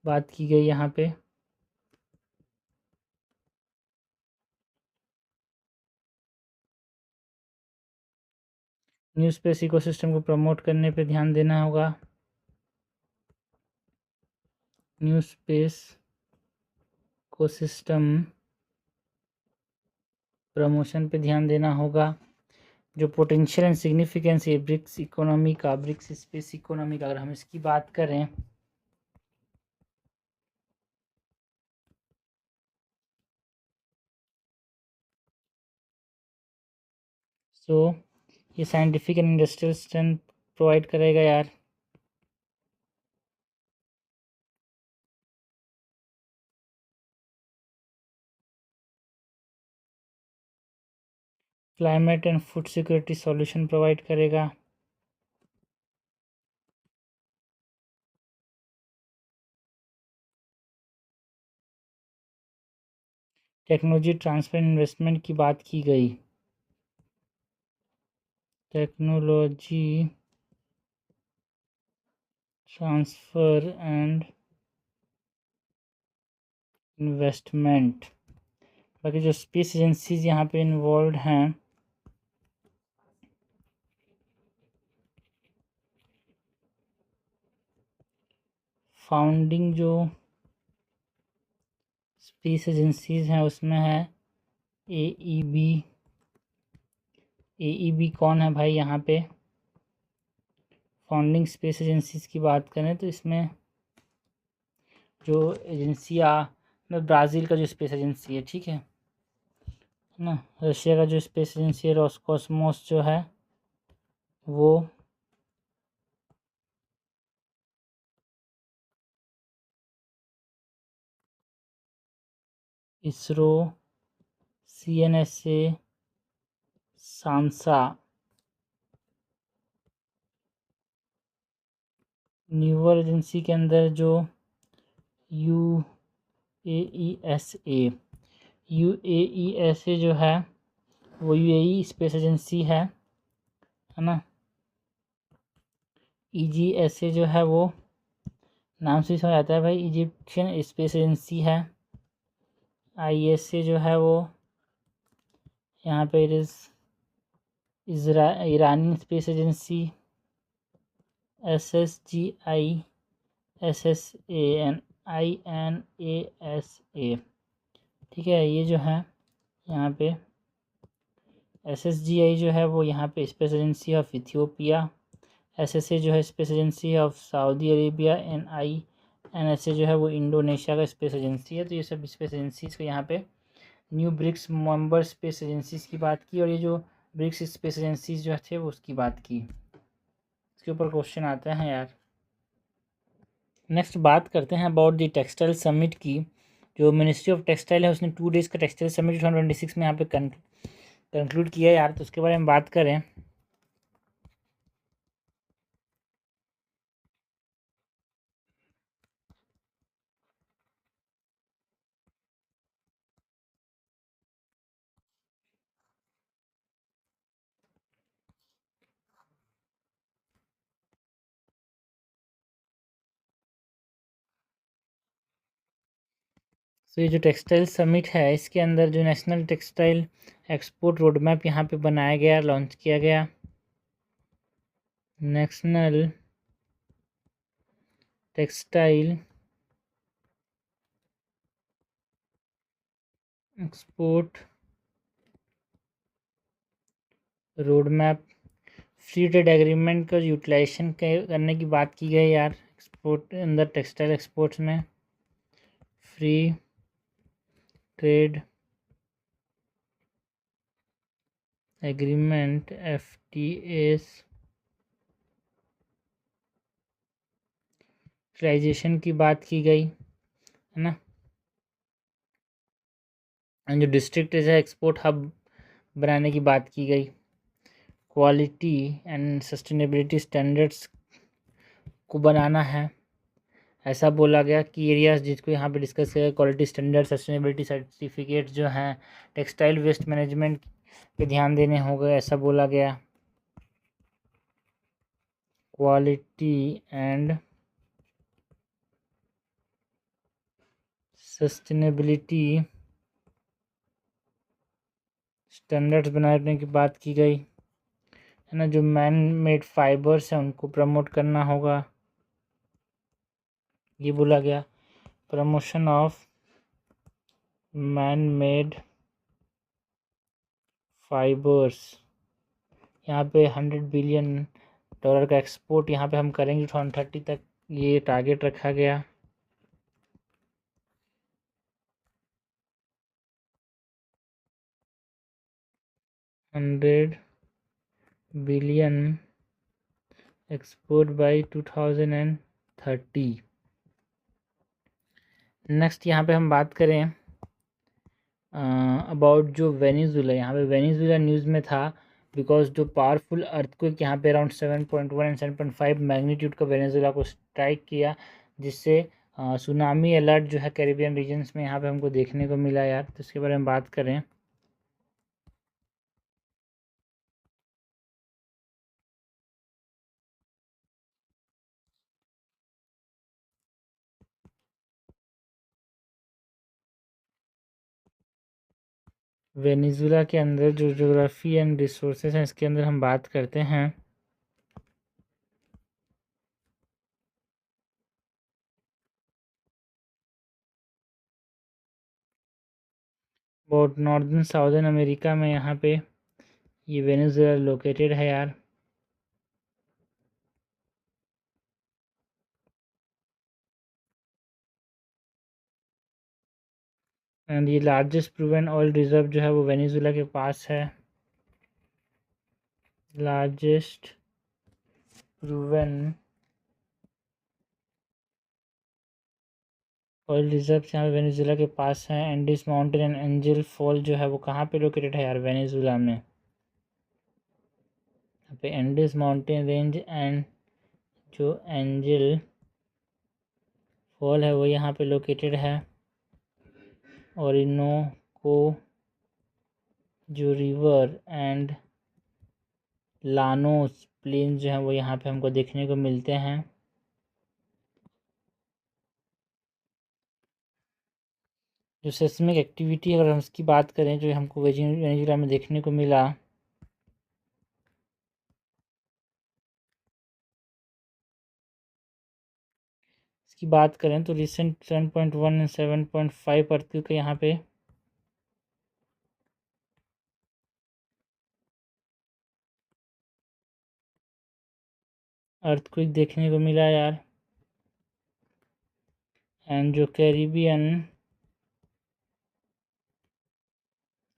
Speaker 1: बात की गई यहाँ पे। न्यू स्पेस इकोसिस्टम को प्रमोट करने पे ध्यान देना होगा। न्यू स्पेस इकोसिस्टम प्रमोशन पे ध्यान देना होगा। जो पोटेंशियल एंड सिग्निफिकेंस है ब्रिक्स इकोनॉमी का, ब्रिक्स स्पेस इकोनॉमी का, अगर हम इसकी बात करें सो ये scientific and industrial strength provide करेगा यार। Climate and food security solution provide करेगा। टेक्नोलॉजी ट्रांसफर इन्वेस्टमेंट की बात की गई। Technology transfer and investment. बाकी जो स्पेस एजेंसीज यहाँ पे इन्वॉल्व हैं फाउंडिंग जो स्पेस एजेंसीज हैं उसमें है AEB। AEB कौन है भाई? यहाँ पे फाउंडिंग स्पेस एजेंसीज की बात करें तो इसमें जो एजेंसियाँ मतलब ब्राज़ील का जो स्पेस एजेंसी है, ठीक है ना, रशिया का जो स्पेस एजेंसी है रोसकॉस्मोस जो है वो, इसरो, CNSA, सांसा, न्यूअर एजेंसी के अंदर जो UAESA जो है वो UAE स्पेस एजेंसी है ना। EGSA जो है वो नाम से ही समझ आता है भाई, इजिप्शियन स्पेस एजेंसी है। ISA जो है वो यहाँ पे it is Irani space agency. SSGI, SSAN, INASA, ठीक है। ये जो है यहाँ पे SSGI जो है वो यहाँ पे space agency of Ethiopia. SSA जो है space agency of Saudi Arabia. NINSA जो है वो इंडोनेशिया का स्पेस एजेंसी है। तो ये सब स्पेस एजेंसीज़ को यहाँ पे new BRICS member space agencies की बात की, और ये जो ब्रिक्स स्पेस एजेंसीज जो थे वो उसकी बात की। इसके ऊपर क्वेश्चन आते हैं यार। नेक्स्ट बात करते हैं अबाउट दी टेक्सटाइल समिट की। जो मिनिस्ट्री ऑफ टेक्सटाइल है उसने 2 डेज़ का टेक्सटाइल समिट 2026 में यहाँ पे कंक्लूड किया यार, तो उसके बारे में बात करें तो ये जो टेक्सटाइल समिट है इसके अंदर जो national textile export road map यहाँ पे बनाया गया, लॉन्च किया गया। National textile export road map free trade agreement का यूटिलाइजेशन करने की बात की गई यार एक्सपोर्ट अंदर, टेक्सटाइल एक्सपोर्ट्स में। Free trade agreement FTAs utilisation की बात की गई है ना। जो डिस्ट्रिक्ट है एक्सपोर्ट हब बनाने की बात की गई। क्वालिटी एंड सस्टेनेबिलिटी स्टैंडर्ड्स को बनाना है, ऐसा बोला गया कि एरियाज जिसको यहाँ पे डिस्कस किया, क्वालिटी स्टैंडर्ड, सस्टेनेबिलिटी सर्टिफिकेट जो हैं, टेक्सटाइल वेस्ट मैनेजमेंट पे ध्यान देने होंगे, ऐसा बोला गया। क्वालिटी एंड सस्टेनेबिलिटी स्टैंडर्ड्स बनाने की बात की गई है ना। जो मैन मेड फाइबर्स हैं उनको प्रमोट करना होगा, ये बोला गया। Promotion of man made fibres, यहाँ पे $100 बिलियन का एक्सपोर्ट यहाँ पे हम करेंगे 2030 तक, ये टारगेट रखा गया। $100 बिलियन एक्सपोर्ट बाय 2030। नेक्स्ट यहाँ पे हम बात करें अबाउट जो वेनेजुएला, यहाँ पे वेनेजुएला न्यूज़ में था बिकॉज जो पावरफुल अर्थक्वेक यहाँ पे अराउंड 7.1 एंड 7.5 मैग्नीट्यूड का वेनेजुएला को स्ट्राइक किया, जिससे सुनामी अलर्ट जो है कैरिबियन रीजन्स में यहाँ पे हमको देखने को मिला यार। तो इसके बारे में बात करें, वेनेजुएला के अंदर जो ज्योग्राफी एंड रिसोर्सेज हैं इसके अंदर हम बात करते हैं। बहुत नॉर्दर्न साउदर्न अमेरिका में यहाँ पे ये वेनेजुएला लोकेटेड है यार। एंड ये लार्जेस्ट प्रूवन ऑयल रिजर्व जो है वो वेनेजुएला के पास है। लार्जेस्ट प्रूवन ऑयल रिजर्व यहाँ पे वेनेजुएला के पास है। Andes mountain and angel fall जो है वो कहाँ पे लोकेटेड है यार, वेनेजुएला में। यहाँ पे एंडीज माउंटेन रेंज एंड जो एंजल फॉल है वो यहाँ पे लोकेटेड है। ओरिनोको जो रिवर एंड लानोस प्लेन जो है वो यहाँ पे हमको देखने को मिलते हैं। जो सेस्मिक एक्टिविटी अगर हम इसकी बात करें जो हमको वेनेजुएला में देखने को मिला, इसकी बात करें तो रिसेंट 7.1 एंड 7.5 अर्थक्वेक का यहाँ पे अर्थक्वेक देखने को मिला यार। एंड जो कैरिबियन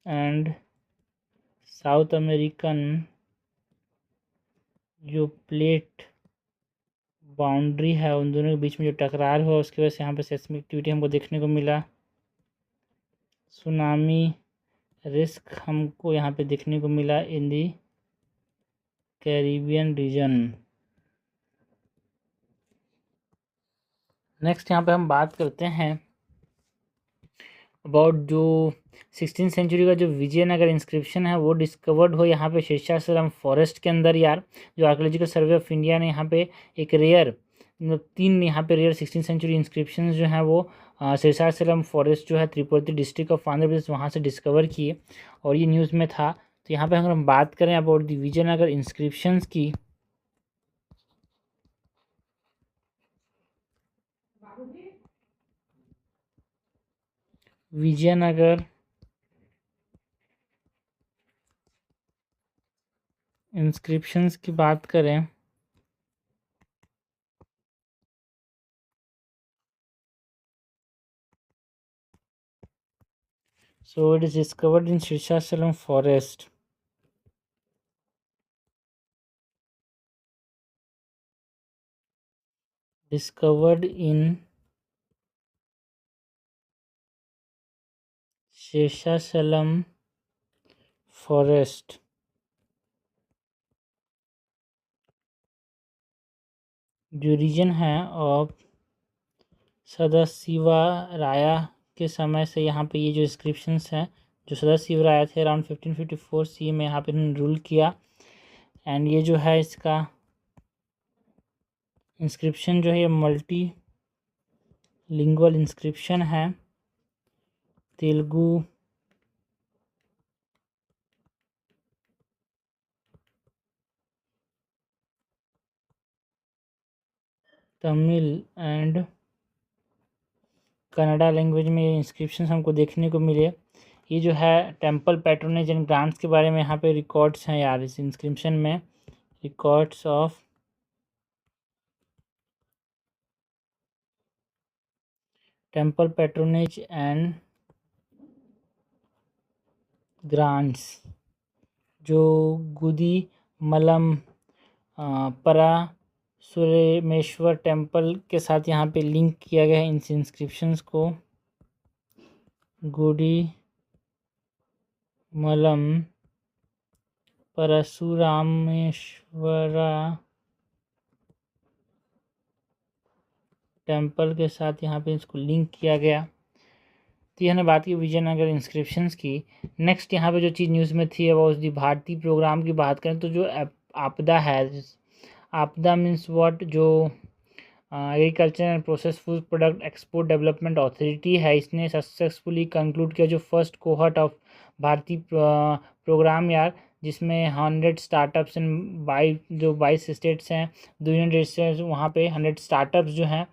Speaker 1: एंड साउथ अमेरिकन जो प्लेट बाउंड्री है उन दोनों के बीच में जो टकरार हुआ उसकी वजह से यहाँ पे सेस्मिक एक्टिविटी हमको देखने को मिला। सुनामी रिस्क हमको यहाँ पे देखने को मिला इन दी कैरिबियन रीजन। नेक्स्ट यहाँ पे हम बात करते हैं अबाउट जो 16th सेंचुरी का जो विजयनगर इंस्क्रिप्शन है वो डिस्कवर्ड हो यहाँ पे शेषाचलम फॉरेस्ट के अंदर यार। जो आर्कोलॉजिकल सर्वे ऑफ इंडिया ने यहाँ पे एक रेयर, मतलब 3 यहाँ पे रेयर 16th सेंचुरी इंस्क्रिप्शन जो हैं वो शेषाचलम फॉरेस्ट जो है त्रिपुरारी डिस्ट्रिक्ट ऑफ आंध्र प्रदेश वहाँ से डिस्कवर किए और ये न्यूज़ में था। तो यहाँ पे अगर हम बात करें अबाउट दी विजयनगर इंस्क्रिप्शंस की, विजयनगर इंस्क्रिप्शंस की बात करें so it is discovered in Srishasalam forest. Discovered in Srishasalam forest. जो रीजन है ऑफ सदाशिवा राया के समय से यहाँ पे ये जो इंस्क्रिप्शंस हैं, जो सदाशिव राय थे अराउंड 1554 सी में यहाँ पे इन्होंने रूल किया। एंड ये जो है इसका इंस्क्रिप्शन जो है ये मल्टी लिंगुअल इंस्क्रिप्शन है। तेलुगु, तमिल एंड कन्नड़ा लैंग्वेज में ये इंस्क्रिप्शन हमको देखने को मिले। ये जो है टेम्पल पैट्रोनेज एंड ग्रांट्स के बारे में यहाँ पे रिकॉर्ड्स हैं यार इस इंस्क्रिप्शन में। Records of temple patronage and grants जो गुदी मलम परासुरेमेश्वर टेम्पल के साथ यहाँ पे लिंक किया गया है इन इंस्क्रिप्शंस को। गुडी मलम परशुरामेश्वरा टेम्पल के साथ यहाँ पे इसको लिंक किया गया। तो यह बात की विजयनगर इंस्क्रिप्शंस की। नेक्स्ट यहाँ पे जो चीज़ न्यूज़ में थी वो उसकी भारतीय प्रोग्राम की बात करें तो जो आपदा है, आपदा मीन्स व्हाट, जो agriculture and process food product export development authority है, इसने सक्सेसफुली कंक्लूड किया जो फर्स्ट कोहर्ट ऑफ भारतीय प्रोग्राम यार, जिसमें 100 स्टार्टअप्स इन 22 स्टेट्स हैं, 200 स्टेट्स, वहाँ पे 100 स्टार्टअप्स जो हैं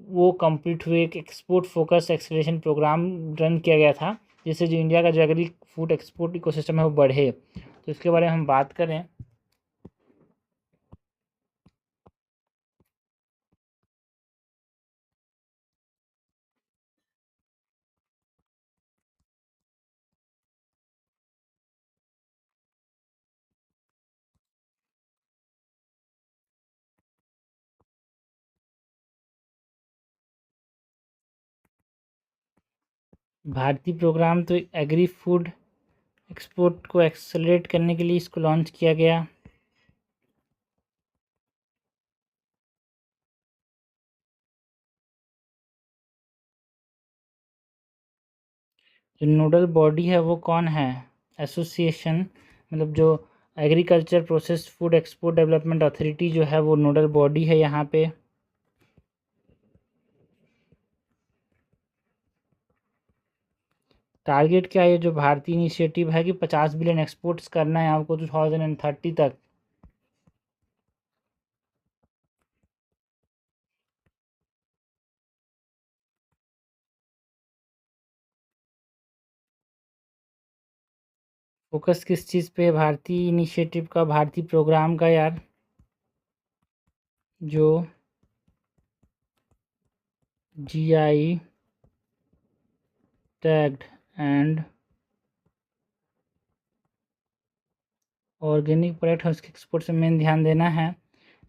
Speaker 1: वो कंप्लीट हुए। एक export focus acceleration program run किया गया था जिससे जो इंडिया का जो एग्री फूड एक्सपोर्ट इकोसिस्टम है वो बढ़े। तो इसके बारे में हम बात करें भारतीय प्रोग्राम, तो एग्री फूड एक्सपोर्ट को एक्सेलरेट करने के लिए इसको लॉन्च किया गया। जो नोडल बॉडी है वो कौन है? एसोसिएशन, मतलब जो agriculture process food export development authority जो है वो नोडल बॉडी है यहाँ पे। टारगेट क्या है? ये जो भारतीय इनिशिएटिव है कि 50 बिलियन एक्सपोर्ट्स करना है आपको 2030 तक। फोकस किस चीज़ पे है भारतीय इनिशिएटिव का, भारतीय प्रोग्राम का यार? जो GI tagged and organic product है उसके एक्सपोर्ट से मेन ध्यान देना है।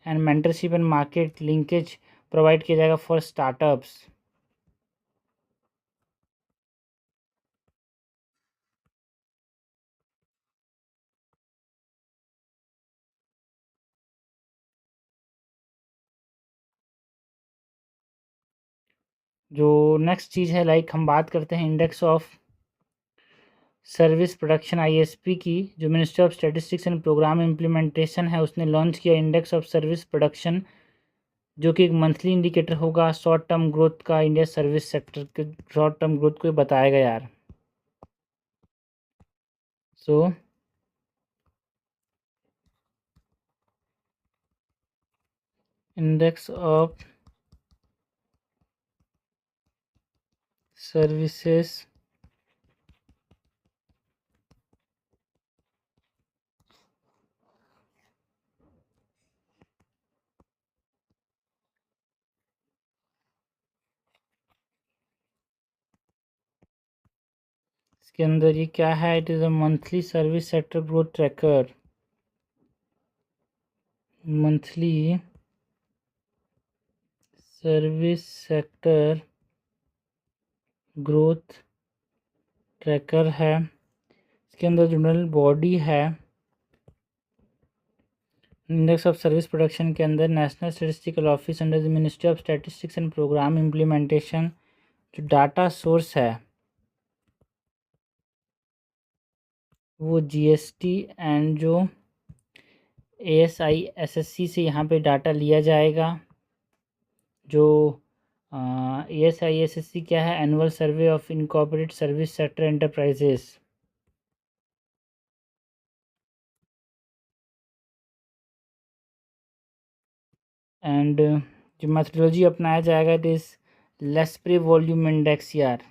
Speaker 1: And mentorship and market linkage provide किया जाएगा फॉर स्टार्टअप्स। जो नेक्स्ट चीज़ है लाइक हम बात करते हैं index of service production ISP की, जो ministry of statistics and programme implementation है उसने लॉन्च किया इंडेक्स ऑफ सर्विस प्रोडक्शन, जो कि एक मंथली इंडिकेटर होगा शॉर्ट टर्म ग्रोथ का, इंडिया सर्विस सेक्टर के शॉर्ट टर्म ग्रोथ को बताएगा यार। सो इंडेक्स ऑफ सर्विसेज इसके अंदर ये क्या है, it is a monthly service sector growth tracker, monthly service sector growth tracker है। इसके अंदर जनरल बॉडी है, इंडेक्स ऑफ सर्विस प्रोडक्शन के अंदर national statistical office under the ministry of statistics and programme implementation, जो डाटा सोर्स है वो GST and जो ASI/SSC से यहाँ पे डाटा लिया जाएगा। जो ASI/SSC क्या है, annual survey of incorporate service sector enterprises. And जो मैथडोलॉजी अपनाया जाएगा इट इज़ लेस्प्रे वॉल्यूम इंडेक्स यार।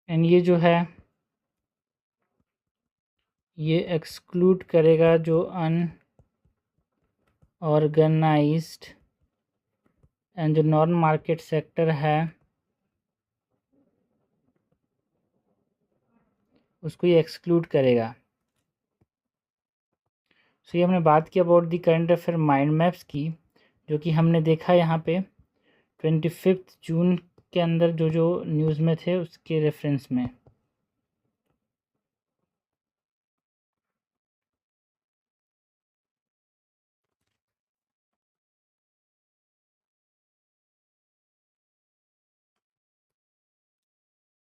Speaker 1: एंड ये जो है ये एक्सक्लूड करेगा जो अनऑर्गेनाइज्ड एंड जो नॉन मार्केट सेक्टर है उसको ये एक्सक्लूड करेगा। सो ये हमने बात की about the current affair mind maps की, जो कि हमने देखा यहाँ पे 25 जून के अंदर जो न्यूज़ में थे उसके रेफरेंस में।